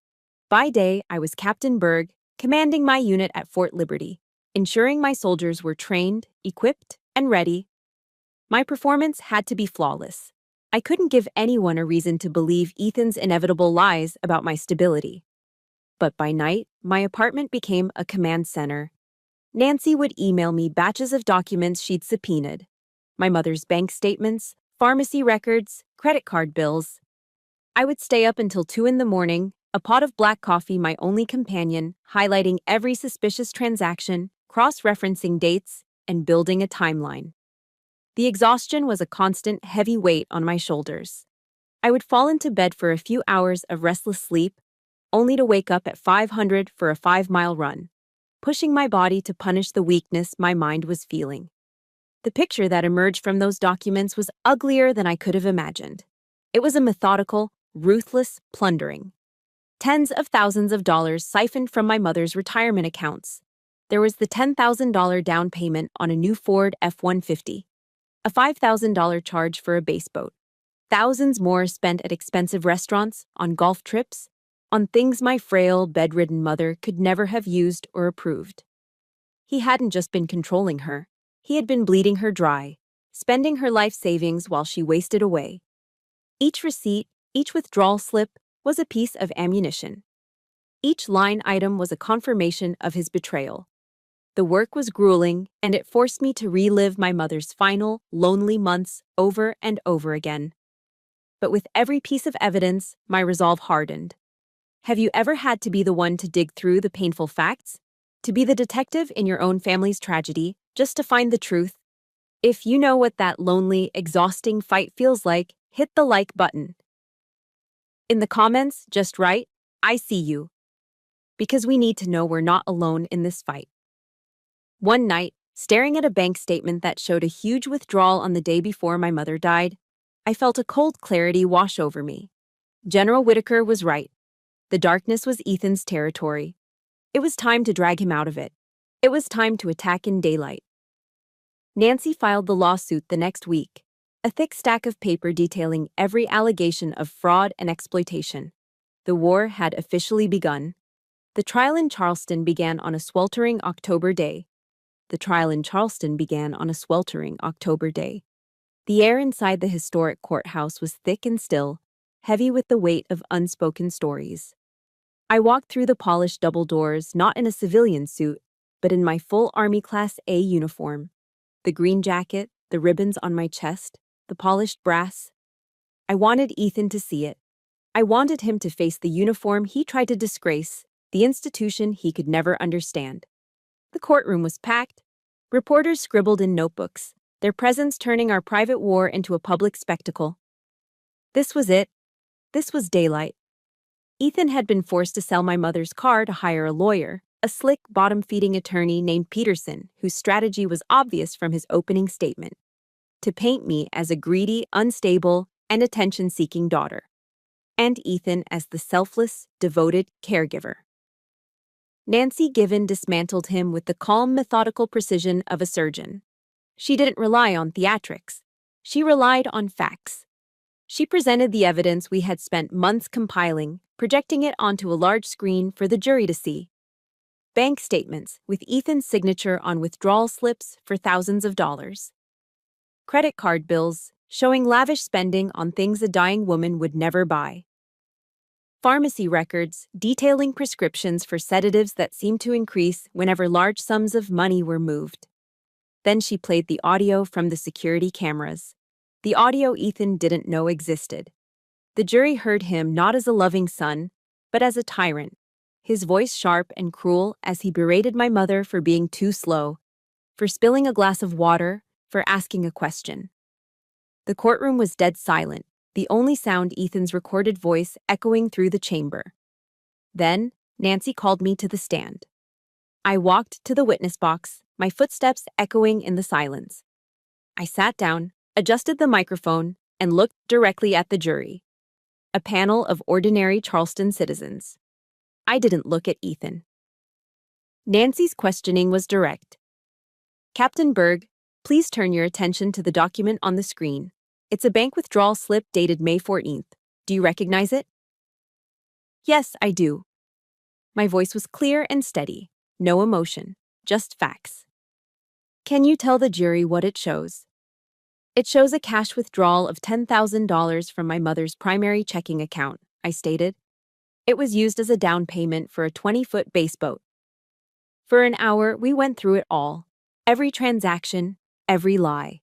By day, I was Captain Berg, commanding my unit at Fort Liberty, ensuring my soldiers were trained, equipped, and ready. My performance had to be flawless. I couldn't give anyone a reason to believe Ethan's inevitable lies about my stability. But by night, my apartment became a command center. Nancy would email me batches of documents she'd subpoenaed. My mother's bank statements, pharmacy records, credit card bills. I would stay up until 2 in the morning, a pot of black coffee my only companion, highlighting every suspicious transaction, cross-referencing dates, and building a timeline. The exhaustion was a constant, heavy weight on my shoulders. I would fall into bed for a few hours of restless sleep, only to wake up at 500 for a 5-mile run, pushing my body to punish the weakness my mind was feeling. The picture that emerged from those documents was uglier than I could have imagined. It was a methodical, ruthless plundering. Tens of thousands of dollars siphoned from my mother's retirement accounts. There was the $10,000 down payment on a new Ford F-150, a $5,000 charge for a base boat, thousands more spent at expensive restaurants, on golf trips, on things my frail, bedridden mother could never have used or approved. He hadn't just been controlling her. He had been bleeding her dry, spending her life savings while she wasted away. Each receipt, each withdrawal slip, was a piece of ammunition. Each line item was a confirmation of his betrayal. The work was grueling, and it forced me to relive my mother's final, lonely months over and over again. But with every piece of evidence, my resolve hardened. Have you ever had to be the one to dig through the painful facts? To be the detective in your own family's tragedy, just to find the truth? If you know what that lonely, exhausting fight feels like, hit the like button. In the comments, just write, "I see you." Because we need to know we're not alone in this fight. One night, staring at a bank statement that showed a huge withdrawal on the day before my mother died, I felt a cold clarity wash over me. General Whitaker was right. The darkness was Ethan's territory. It was time to drag him out of it. It was time to attack in daylight. Nancy filed the lawsuit the next week, a thick stack of paper detailing every allegation of fraud and exploitation. The war had officially begun. The trial in Charleston began on a sweltering October day. The air inside the historic courthouse was thick and still, heavy with the weight of unspoken stories. I walked through the polished double doors not in a civilian suit, but in my full Army Class A uniform. The green jacket, the ribbons on my chest, the polished brass. I wanted Ethan to see it. I wanted him to face the uniform he tried to disgrace, the institution he could never understand. The courtroom was packed. Reporters scribbled in notebooks, their presence turning our private war into a public spectacle. This was it. This was daylight. Ethan had been forced to sell my mother's car to hire a lawyer, a slick, bottom-feeding attorney named Peterson, whose strategy was obvious from his opening statement: to paint me as a greedy, unstable, and attention-seeking daughter, and Ethan as the selfless, devoted caregiver. Nancy Given dismantled him with the calm, methodical precision of a surgeon. She didn't rely on theatrics. She relied on facts. She presented the evidence we had spent months compiling, projecting it onto a large screen for the jury to see. Bank statements with Ethan's signature on withdrawal slips for thousands of dollars. Credit card bills showing lavish spending on things a dying woman would never buy. Pharmacy records detailing prescriptions for sedatives that seemed to increase whenever large sums of money were moved. Then she played the audio from the security cameras, the audio Ethan didn't know existed. The jury heard him not as a loving son, but as a tyrant, his voice sharp and cruel as he berated my mother for being too slow, for spilling a glass of water, for asking a question. The courtroom was dead silent, the only sound Ethan's recorded voice echoing through the chamber. Then, Nancy called me to the stand. I walked to the witness box, my footsteps echoing in the silence. I sat down, adjusted the microphone, and looked directly at the jury. A panel of ordinary Charleston citizens. I didn't look at Ethan. Nancy's questioning was direct. "Captain Berg, please turn your attention to the document on the screen. It's a bank withdrawal slip dated May 14th. Do you recognize it?" "Yes, I do." My voice was clear and steady. No emotion, just facts. "Can you tell the jury what it shows?" It shows a cash withdrawal of $10,000 from my mother's primary checking account, I stated. It was used as a down payment for a 20-foot bass boat. For an hour, we went through it all. Every transaction, every lie.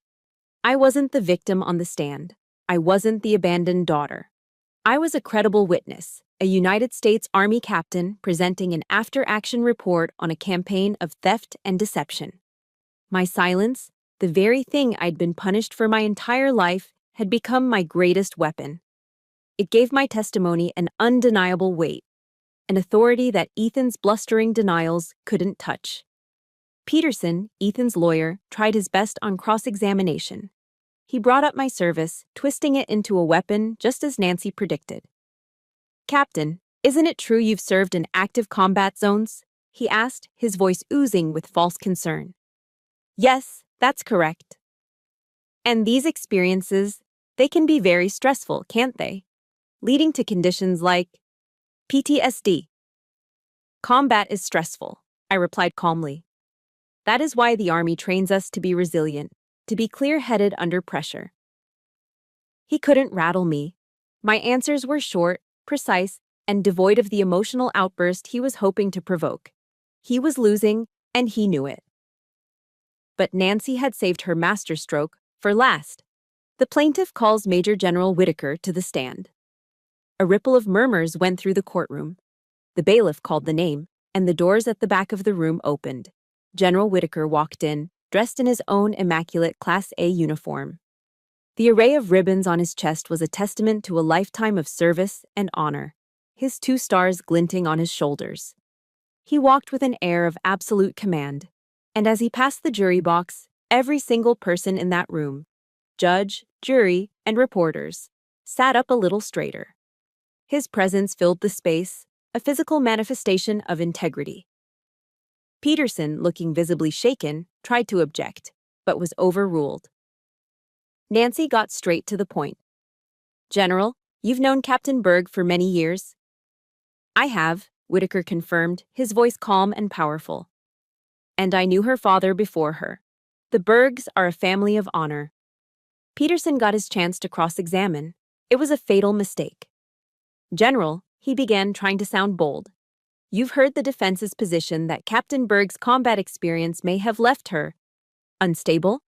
I wasn't the victim on the stand. I wasn't the abandoned daughter. I was a credible witness, a United States Army captain presenting an after-action report on a campaign of theft and deception. My silence, the very thing I'd been punished for my entire life, had become my greatest weapon. It gave my testimony an undeniable weight, an authority that Ethan's blustering denials couldn't touch. Peterson, Ethan's lawyer, tried his best on cross-examination. He brought up my service, twisting it into a weapon just as Nancy predicted. "Captain, isn't it true you've served in active combat zones?" he asked, his voice oozing with false concern. "Yes, that's correct." "And these experiences, they can be very stressful, can't they? Leading to conditions like PTSD. "Combat is stressful," I replied calmly. "That is why the Army trains us to be resilient, to be clear-headed under pressure." He couldn't rattle me. My answers were short, precise, and devoid of the emotional outburst he was hoping to provoke. He was losing, and he knew it. But Nancy had saved her masterstroke for last. The plaintiff calls Major General Whitaker to the stand. A ripple of murmurs went through the courtroom. The bailiff called the name, and the doors at the back of the room opened. General Whitaker walked in, dressed in his own immaculate Class A uniform. The array of ribbons on his chest was a testament to a lifetime of service and honor, his 2 stars glinting on his shoulders. He walked with an air of absolute command, and as he passed the jury box, every single person in that room, judge, jury, and reporters, sat up a little straighter. His presence filled the space, a physical manifestation of integrity. Peterson, looking visibly shaken, tried to object, but was overruled. Nancy got straight to the point. "General, you've known Captain Berg for many years." "I have," Whitaker confirmed, his voice calm and powerful. "And I knew her father before her. The Bergs are a family of honor." Peterson got his chance to cross-examine. It was a fatal mistake. "General," he began, trying to sound bold, "you've heard the defense's position that Captain Berg's combat experience may have left her unstable?"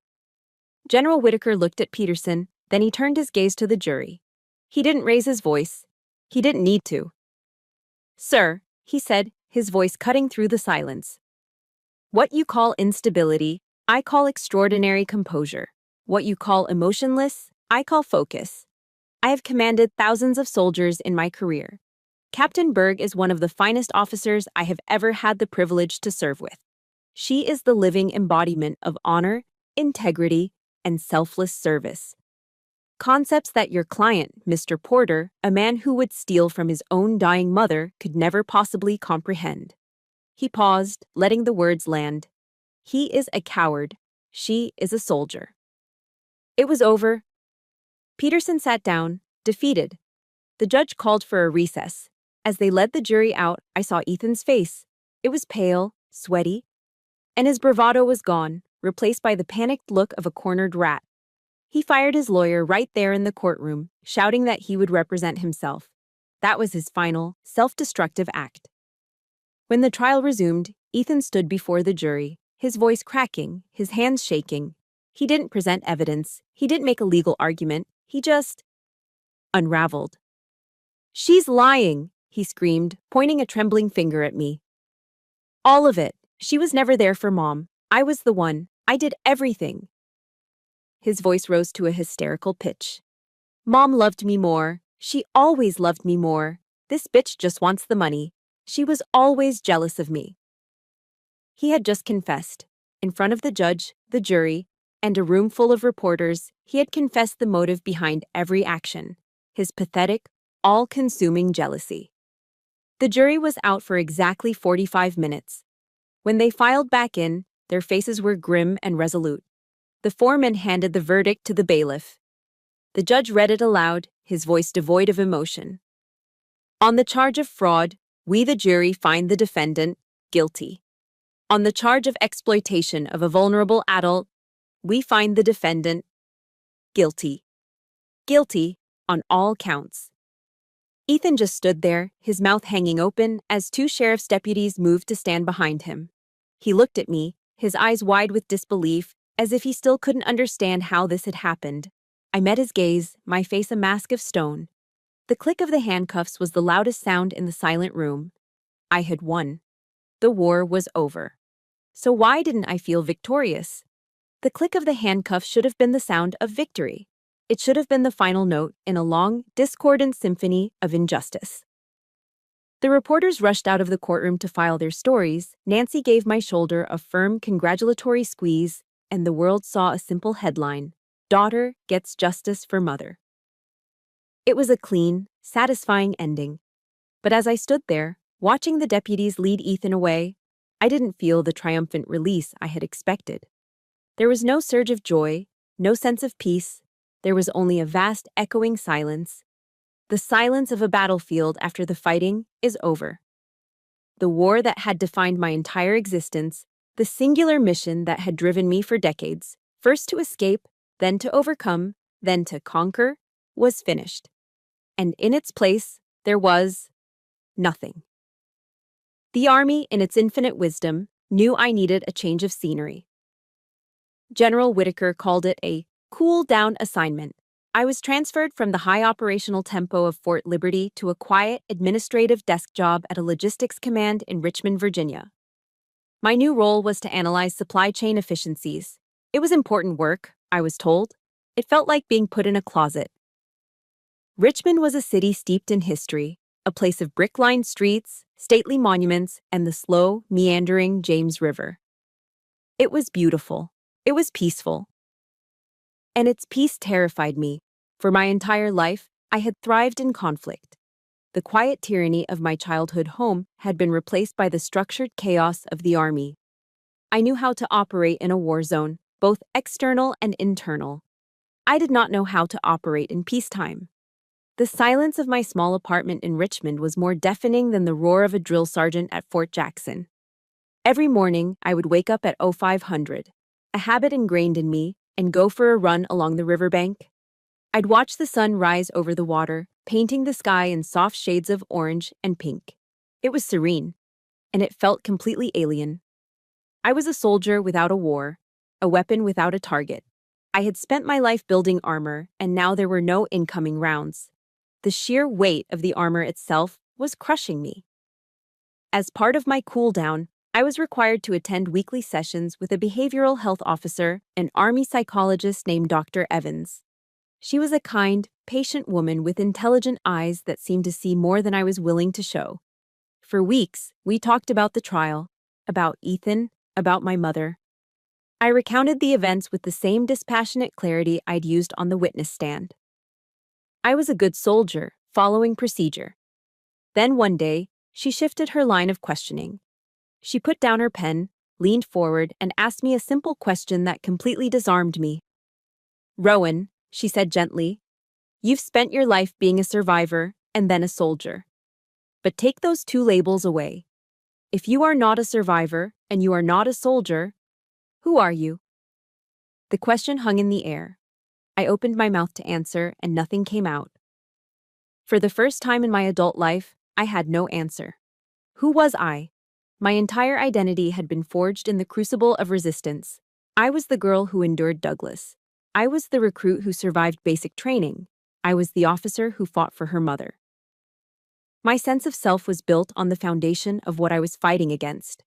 General Whitaker looked at Peterson, then he turned his gaze to the jury. He didn't raise his voice. He didn't need to. "Sir," he said, his voice cutting through the silence, "what you call instability, I call extraordinary composure. What you call emotionless, I call focus. I have commanded thousands of soldiers in my career. Captain Berg is one of the finest officers I have ever had the privilege to serve with. She is the living embodiment of honor, integrity, and selfless service. Concepts that your client, Mr. Porter, a man who would steal from his own dying mother, could never possibly comprehend." He paused, letting the words land. "He is a coward. She is a soldier." It was over. Peterson sat down, defeated. The judge called for a recess. As they led the jury out, I saw Ethan's face. It was pale, sweaty, and his bravado was gone, replaced by the panicked look of a cornered rat. He fired his lawyer right there in the courtroom, shouting that he would represent himself. That was his final, self-destructive act. When the trial resumed, Ethan stood before the jury, his voice cracking, his hands shaking. He didn't present evidence. He didn't make a legal argument. He just unraveled. "She's lying," he screamed, pointing a trembling finger at me. "All of it. She was never there for Mom. I was the one. I did everything." His voice rose to a hysterical pitch. "Mom loved me more. She always loved me more. This bitch just wants the money. She was always jealous of me." He had just confessed. In front of the judge, the jury, and a room full of reporters, he had confessed the motive behind every action, his pathetic, all-consuming jealousy. The jury was out for exactly 45 minutes. When they filed back in, their faces were grim and resolute. The foreman handed the verdict to the bailiff. The judge read it aloud, his voice devoid of emotion. "On the charge of fraud, we the jury find the defendant guilty. On the charge of exploitation of a vulnerable adult, we find the defendant Guilty. Guilty on all counts. Ethan just stood there, his mouth hanging open, as two sheriff's deputies moved to stand behind him. He looked at me, his eyes wide with disbelief, as if he still couldn't understand how this had happened. I met his gaze, my face a mask of stone. The click of the handcuffs was the loudest sound in the silent room. I had won. The war was over. So why didn't I feel victorious? The click of the handcuffs should have been the sound of victory. It should have been the final note in a long, discordant symphony of injustice. The reporters rushed out of the courtroom to file their stories. Nancy gave my shoulder a firm, congratulatory squeeze, and the world saw a simple headline: "Daughter gets justice for mother." It was a clean, satisfying ending. But as I stood there, watching the deputies lead Ethan away, I didn't feel the triumphant release I had expected. There was no surge of joy, no sense of peace. There was only a vast, echoing silence. The silence of a battlefield after the fighting is over. The war that had defined my entire existence, the singular mission that had driven me for decades, first to escape, then to overcome, then to conquer, was finished. And in its place, there was nothing. The Army, in its infinite wisdom, knew I needed a change of scenery. General Whitaker called it a cool-down assignment. I was transferred from the high operational tempo of Fort Liberty to a quiet, administrative desk job at a logistics command in Richmond, Virginia. My new role was to analyze supply chain efficiencies. It was important work, I was told. It felt like being put in a closet. Richmond was a city steeped in history, a place of brick-lined streets, stately monuments, and the slow, meandering James River. It was beautiful. It was peaceful. And its peace terrified me. For my entire life, I had thrived in conflict. The quiet tyranny of my childhood home had been replaced by the structured chaos of the Army. I knew how to operate in a war zone, both external and internal. I did not know how to operate in peacetime. The silence of my small apartment in Richmond was more deafening than the roar of a drill sergeant at Fort Jackson. Every morning, I would wake up at 0500, a habit ingrained in me, and go for a run along the riverbank. I'd watch the sun rise over the water, painting the sky in soft shades of orange and pink. It was serene, and it felt completely alien. I was a soldier without a war, a weapon without a target. I had spent my life building armor, and now there were no incoming rounds. The sheer weight of the armor itself was crushing me. As part of my cool-down, I was required to attend weekly sessions with a behavioral health officer, an Army psychologist named Dr. Evans. She was a kind, patient woman with intelligent eyes that seemed to see more than I was willing to show. For weeks, we talked about the trial, about Ethan, about my mother. I recounted the events with the same dispassionate clarity I'd used on the witness stand. I was a good soldier, following procedure. Then one day, she shifted her line of questioning. She put down her pen, leaned forward, and asked me a simple question that completely disarmed me. "Rowan," she said gently, "you've spent your life being a survivor and then a soldier. But take those two labels away. If you are not a survivor and you are not a soldier, who are you?" The question hung in the air. I opened my mouth to answer, and nothing came out. For the first time in my adult life, I had no answer. Who was I? My entire identity had been forged in the crucible of resistance. I was the girl who endured Douglas. I was the recruit who survived basic training. I was the officer who fought for her mother. My sense of self was built on the foundation of what I was fighting against.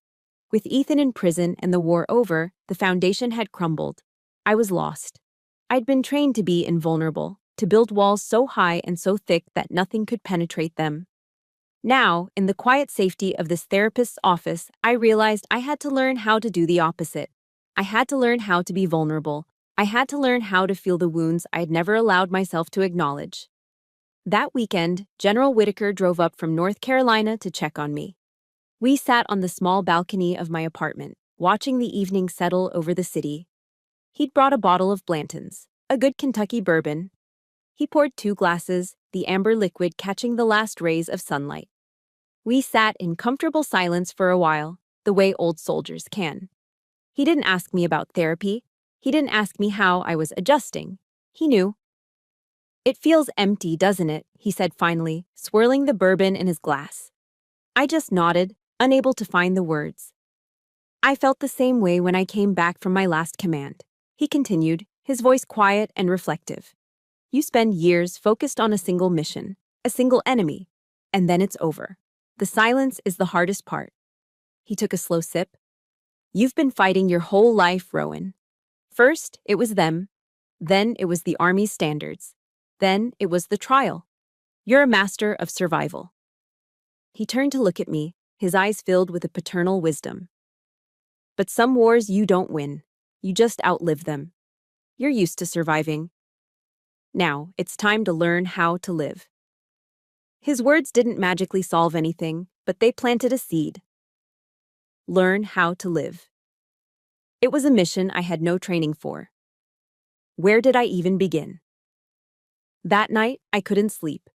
With Ethan in prison and the war over, the foundation had crumbled. I was lost. I'd been trained to be invulnerable, to build walls so high and so thick that nothing could penetrate them. Now, in the quiet safety of this therapist's office, I realized I had to learn how to do the opposite. I had to learn how to be vulnerable. I had to learn how to feel the wounds I had never allowed myself to acknowledge. That weekend, General Whitaker drove up from North Carolina to check on me. We sat on the small balcony of my apartment, watching the evening settle over the city. He'd brought a bottle of Blanton's, a good Kentucky bourbon. He poured 2 glasses, the amber liquid catching the last rays of sunlight. We sat in comfortable silence for a while, the way old soldiers can. He didn't ask me about therapy. He didn't ask me how I was adjusting. He knew. It feels empty, doesn't it? He said finally, swirling the bourbon in his glass. I just nodded, unable to find the words. I felt the same way when I came back from my last command. He continued, his voice quiet and reflective. You spend years focused on a single mission, a single enemy, and then it's over. The silence is the hardest part. He took a slow sip. You've been fighting your whole life, Rowan. First, it was them. Then it was the Army's standards. Then it was the trial. You're a master of survival. He turned to look at me, his eyes filled with a paternal wisdom. But some wars you don't win. You just outlive them. You're used to surviving. Now, it's time to learn how to live. His words didn't magically solve anything, but they planted a seed. Learn how to live. It was a mission I had no training for. Where did I even begin? That night, I couldn't sleep.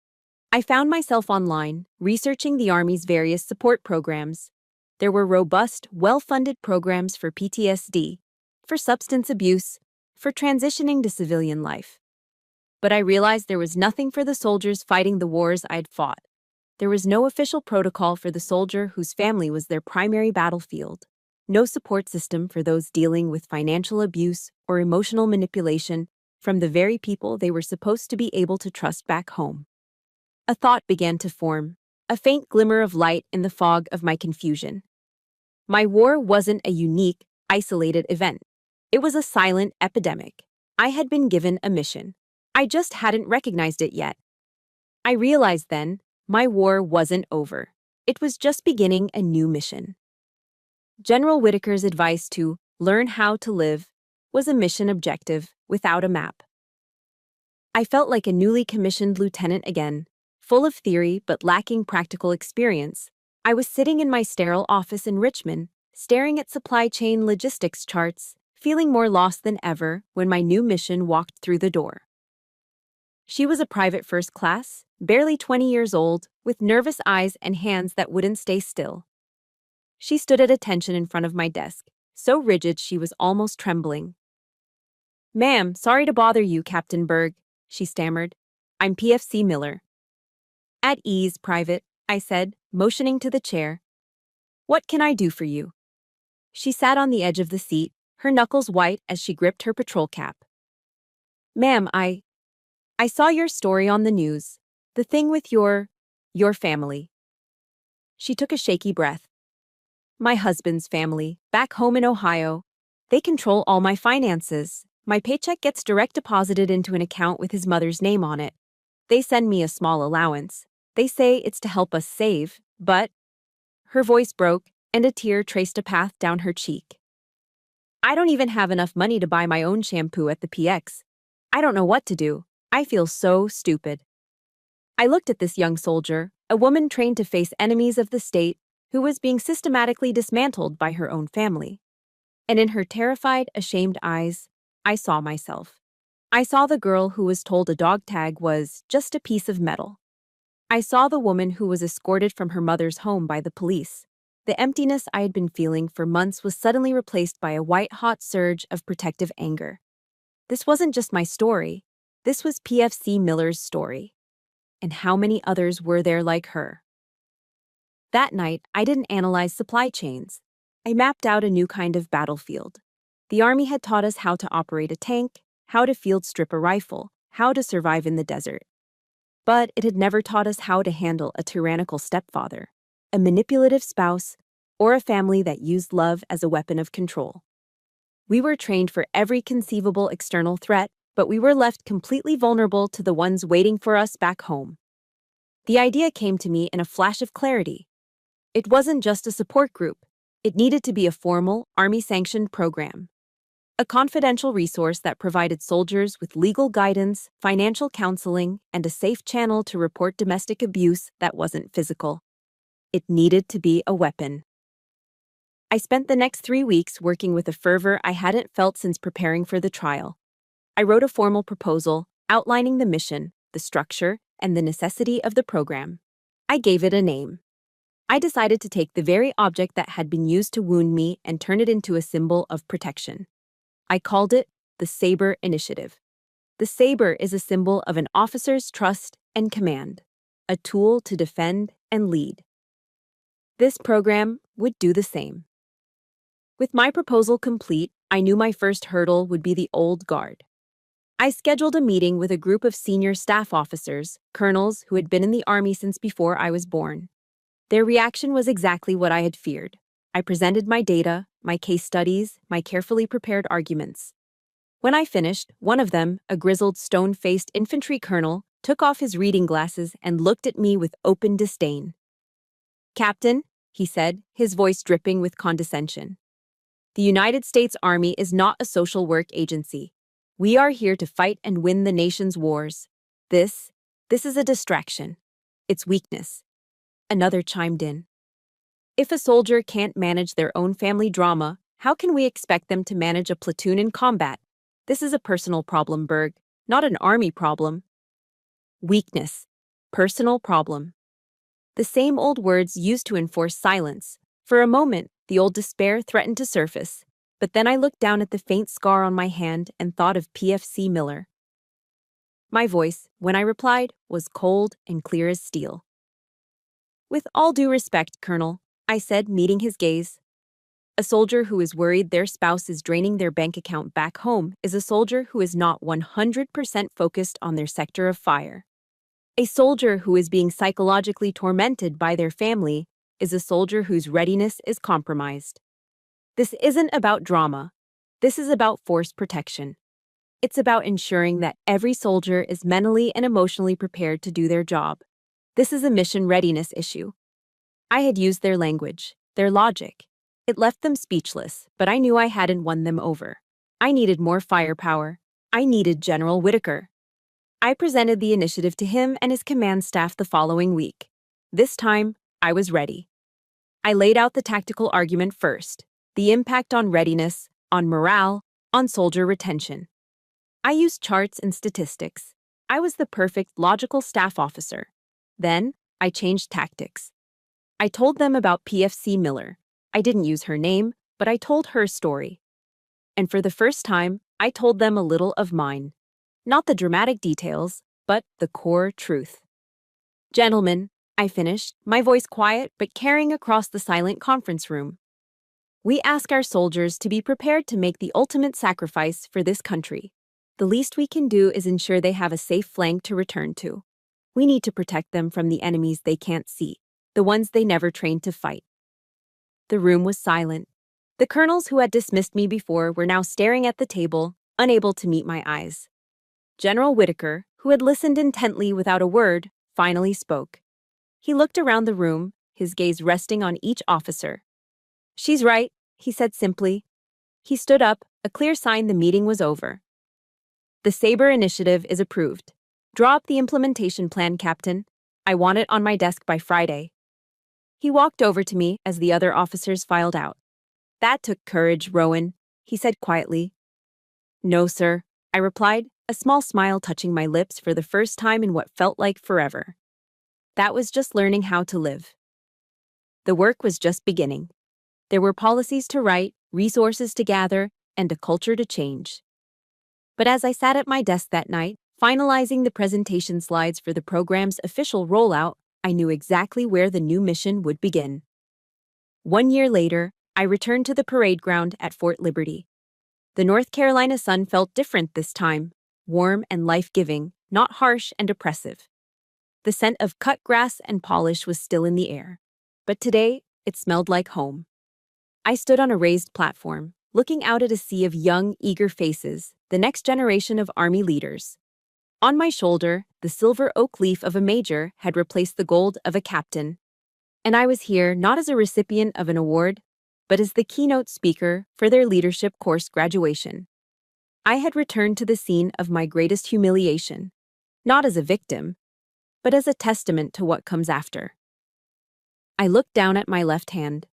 I found myself online, researching the Army's various support programs. There were robust, well-funded programs for PTSD, for substance abuse, for transitioning to civilian life. But I realized there was nothing for the soldiers fighting the wars I'd fought. There was no official protocol for the soldier whose family was their primary battlefield. No support system for those dealing with financial abuse or emotional manipulation from the very people they were supposed to be able to trust back home. A thought began to form, a faint glimmer of light in the fog of my confusion. My war wasn't a unique, isolated event. It was a silent epidemic. I had been given a mission. I just hadn't recognized it yet. I realized then, my war wasn't over. It was just beginning a new mission. General Whitaker's advice to learn how to live was a mission objective without a map. I felt like a newly commissioned lieutenant again, full of theory but lacking practical experience. I was sitting in my sterile office in Richmond, staring at supply chain logistics charts, feeling more lost than ever when my new mission walked through the door. She was a private first class, barely 20 years old, with nervous eyes and hands that wouldn't stay still. She stood at attention in front of my desk, so rigid she was almost trembling. "Ma'am, sorry to bother you, Captain Berg," she stammered. "I'm PFC Miller." "At ease, Private," I said, motioning to the chair. "What can I do for you?" She sat on the edge of the seat, her knuckles white as she gripped her patrol cap. "Ma'am, I saw your story on the news. The thing with your family." She took a shaky breath. "My husband's family, back home in Ohio. They control all my finances. My paycheck gets direct deposited into an account with his mother's name on it. They send me a small allowance. They say it's to help us save, but..." Her voice broke, and a tear traced a path down her cheek. "I don't even have enough money to buy my own shampoo at the PX. I don't know what to do. I feel so stupid." I looked at this young soldier, a woman trained to face enemies of the state, who was being systematically dismantled by her own family. And in her terrified, ashamed eyes, I saw myself. I saw the girl who was told a dog tag was just a piece of metal. I saw the woman who was escorted from her mother's home by the police. The emptiness I had been feeling for months was suddenly replaced by a white-hot surge of protective anger. This wasn't just my story. This was PFC Miller's story. And how many others were there like her? That night, I didn't analyze supply chains. I mapped out a new kind of battlefield. The Army had taught us how to operate a tank, how to field strip a rifle, how to survive in the desert. But it had never taught us how to handle a tyrannical stepfather, a manipulative spouse, or a family that used love as a weapon of control. We were trained for every conceivable external threat, but we were left completely vulnerable to the ones waiting for us back home. The idea came to me in a flash of clarity. It wasn't just a support group. It needed to be a formal, Army-sanctioned program. A confidential resource that provided soldiers with legal guidance, financial counseling, and a safe channel to report domestic abuse that wasn't physical. It needed to be a weapon. I spent the next 3 weeks working with a fervor I hadn't felt since preparing for the trial. I wrote a formal proposal outlining the mission, the structure, and the necessity of the program. I gave it a name. I decided to take the very object that had been used to wound me and turn it into a symbol of protection. I called it the Saber Initiative. The Saber is a symbol of an officer's trust and command, a tool to defend and lead. This program would do the same. With my proposal complete, I knew my first hurdle would be the old guard. I scheduled a meeting with a group of senior staff officers, colonels who had been in the Army since before I was born. Their reaction was exactly what I had feared. I presented my data, my case studies, my carefully prepared arguments. When I finished, one of them, a grizzled, stone-faced infantry colonel, took off his reading glasses and looked at me with open disdain. "Captain," he said, his voice dripping with condescension, "the United States Army is not a social work agency. We are here to fight and win the nation's wars. This is a distraction. It's weakness." Another chimed in. "If a soldier can't manage their own family drama, how can we expect them to manage a platoon in combat? This is a personal problem, Berg, not an army problem." Weakness. Personal problem. The same old words used to enforce silence. For a moment, the old despair threatened to surface, but then I looked down at the faint scar on my hand and thought of PFC Miller. My voice, when I replied, was cold and clear as steel. "With all due respect, Colonel," I said, meeting his gaze, "a soldier who is worried their spouse is draining their bank account back home is a soldier who is not 100% focused on their sector of fire. A soldier who is being psychologically tormented by their family is a soldier whose readiness is compromised. This isn't about drama. This is about force protection. It's about ensuring that every soldier is mentally and emotionally prepared to do their job. This is a mission readiness issue." I had used their language, their logic. It left them speechless, but I knew I hadn't won them over. I needed more firepower. I needed General Whitaker. I presented the initiative to him and his command staff the following week. This time, I was ready. I laid out the tactical argument first, the impact on readiness, on morale, on soldier retention. I used charts and statistics. I was the perfect logical staff officer. Then, I changed tactics. I told them about PFC Miller. I didn't use her name, but I told her story. And for the first time, I told them a little of mine. Not the dramatic details, but the core truth. "Gentlemen," I finished, my voice quiet but carrying across the silent conference room, "we ask our soldiers to be prepared to make the ultimate sacrifice for this country. The least we can do is ensure they have a safe flank to return to. We need to protect them from the enemies they can't see, the ones they never trained to fight." The room was silent. The colonels who had dismissed me before were now staring at the table, unable to meet my eyes. General Whitaker, who had listened intently without a word, finally spoke. He looked around the room, his gaze resting on each officer. "She's right," he said simply. He stood up, a clear sign the meeting was over. "The Saber initiative is approved. Draw up the implementation plan, Captain. I want it on my desk by Friday." He walked over to me as the other officers filed out. "That took courage, Rowan," he said quietly. "No, sir," I replied, a small smile touching my lips for the first time in what felt like forever. That was just learning how to live. The work was just beginning. There were policies to write, resources to gather, and a culture to change. But as I sat at my desk that night, finalizing the presentation slides for the program's official rollout, I knew exactly where the new mission would begin. 1 year later, I returned to the parade ground at Fort Liberty. The North Carolina sun felt different this time, warm and life-giving, not harsh and oppressive. The scent of cut grass and polish was still in the air, but today it smelled like home. I stood on a raised platform, looking out at a sea of young, eager faces, the next generation of Army leaders. On my shoulder, the silver oak leaf of a major had replaced the gold of a captain. And I was here not as a recipient of an award, but as the keynote speaker for their leadership course graduation. I had returned to the scene of my greatest humiliation, not as a victim, but as a testament to what comes after. I looked down at my left hand.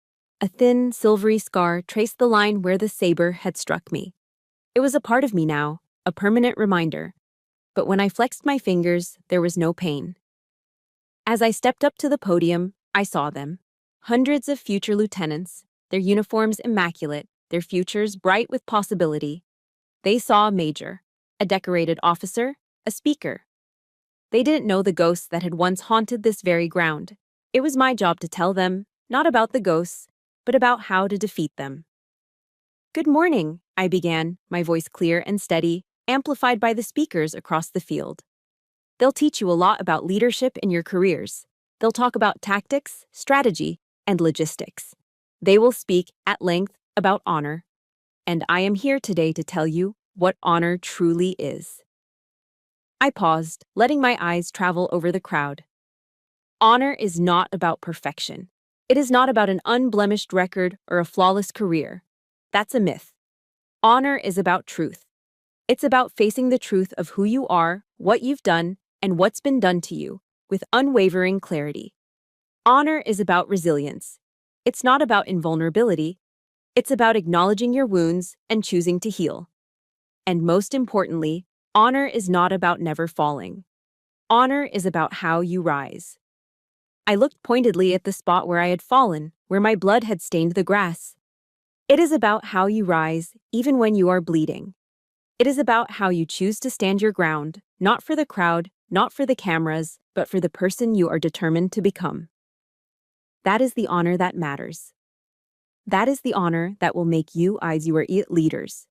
A thin, silvery scar traced the line where the saber had struck me. It was a part of me now, a permanent reminder. But when I flexed my fingers, there was no pain. As I stepped up to the podium, I saw them. Hundreds of future lieutenants, their uniforms immaculate, their futures bright with possibility. They saw a major, a decorated officer, a speaker. They didn't know the ghosts that had once haunted this very ground. It was my job to tell them, not about the ghosts, but about how to defeat them. Good morning, I began, my voice clear and steady, amplified by the speakers across the field. They'll teach you a lot about leadership in your careers. They'll talk about tactics, strategy, and logistics. They will speak at length about honor. And I am here today to tell you what honor truly is. I paused, letting my eyes travel over the crowd. Honor is not about perfection. It is not about an unblemished record or a flawless career. That's a myth. Honor is about truth. It's about facing the truth of who you are, what you've done, and what's been done to you, with unwavering clarity. Honor is about resilience. It's not about invulnerability. It's about acknowledging your wounds and choosing to heal. And most importantly, honor is not about never falling. Honor is about how you rise. I looked pointedly at the spot where I had fallen, where my blood had stained the grass. It is about how you rise, even when you are bleeding. It is about how you choose to stand your ground, not for the crowd, not for the cameras, but for the person you are determined to become. That is the honor that matters. That is the honor that will make you your leaders.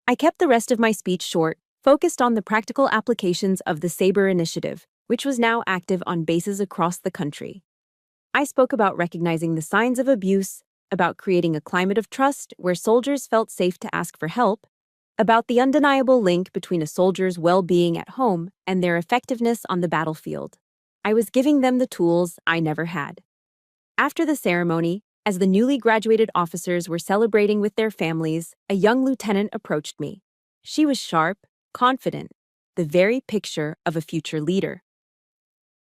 I kept the rest of my speech short, focused on the practical applications of the Saber initiative, which was now active on bases across the country. I spoke about recognizing the signs of abuse, about creating a climate of trust where soldiers felt safe to ask for help, about the undeniable link between a soldier's well-being at home and their effectiveness on the battlefield. I was giving them the tools I never had. After the ceremony, as the newly graduated officers were celebrating with their families, a young lieutenant approached me. She was sharp, confident, the very picture of a future leader.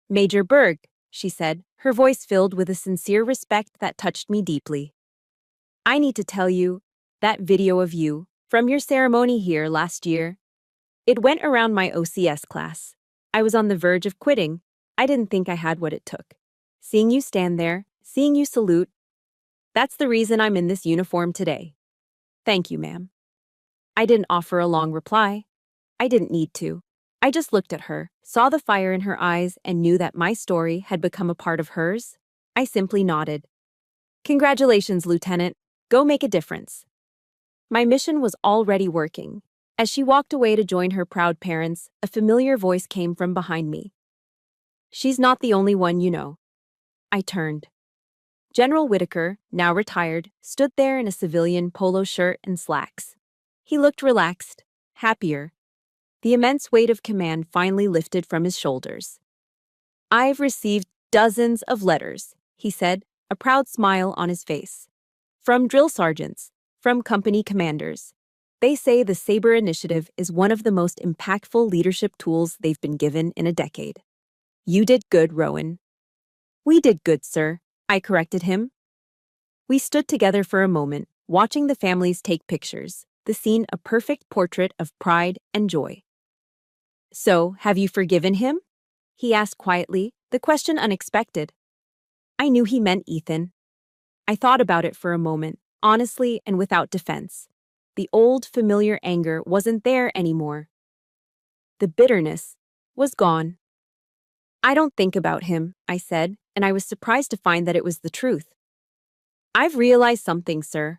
Major Berg, she said, her voice filled with a sincere respect that touched me deeply. I need to tell you, that video of you, from your ceremony here last year, it went around my OCS class. I was on the verge of quitting. I didn't think I had what it took. Seeing you stand there, seeing you salute, that's the reason I'm in this uniform today. Thank you, ma'am. I didn't offer a long reply. I didn't need to. I just looked at her, saw the fire in her eyes, and knew that my story had become a part of hers. I simply nodded. Congratulations, Lieutenant. Go make a difference. My mission was already working. As she walked away to join her proud parents, a familiar voice came from behind me. She's not the only one you know. I turned. General Whitaker, now retired, stood there in a civilian polo shirt and slacks. He looked relaxed, happier. The immense weight of command finally lifted from his shoulders. I've received dozens of letters, he said, a proud smile on his face. From drill sergeants, from company commanders. They say the Saber initiative is one of the most impactful leadership tools they've been given in a decade. You did good, Rowan. We did good, sir, I corrected him. We stood together for a moment, watching the families take pictures, the scene a perfect portrait of pride and joy. So, have you forgiven him? He asked quietly, the question unexpected. I knew he meant Ethan. I thought about it for a moment, honestly and without defense. The old, familiar anger wasn't there anymore. The bitterness was gone. I don't think about him, I said, and I was surprised to find that it was the truth. I've realized something, sir.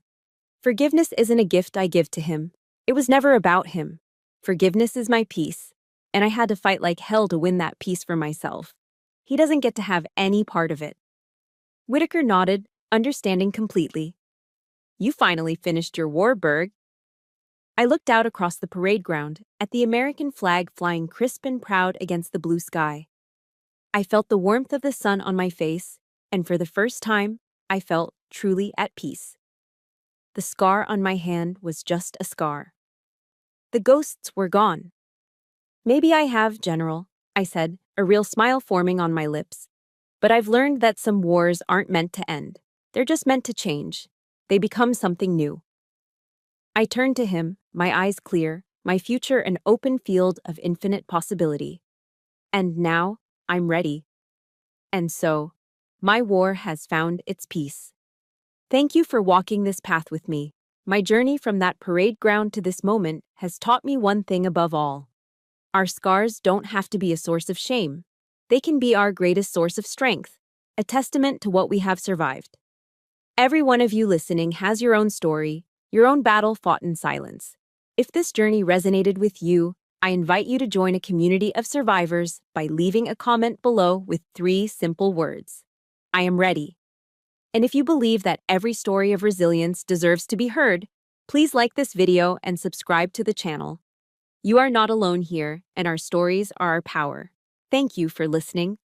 Forgiveness isn't a gift I give to him. It was never about him. Forgiveness is my peace, and I had to fight like hell to win that peace for myself. He doesn't get to have any part of it. Whitaker nodded, understanding completely. You finally finished your war, Berg. I looked out across the parade ground at the American flag flying crisp and proud against the blue sky. I felt the warmth of the sun on my face, and for the first time, I felt truly at peace. The scar on my hand was just a scar. The ghosts were gone. Maybe I have, General, I said, a real smile forming on my lips. But I've learned that some wars aren't meant to end. They're just meant to change. They become something new. I turned to him, my eyes clear, my future an open field of infinite possibility. And now, I'm ready. And so, my war has found its peace. Thank you for walking this path with me, My journey from that parade ground to this moment has taught me one thing above all. Our scars don't have to be a source of shame. They can be our greatest source of strength, a testament to what we have survived. Every one of you listening has your own story, your own battle fought in silence. If this journey resonated with you, I invite you to join a community of survivors by leaving a comment below with 3 simple words. I am ready. And if you believe that every story of resilience deserves to be heard, please like this video and subscribe to the channel. You are not alone here, and our stories are our power. Thank you for listening.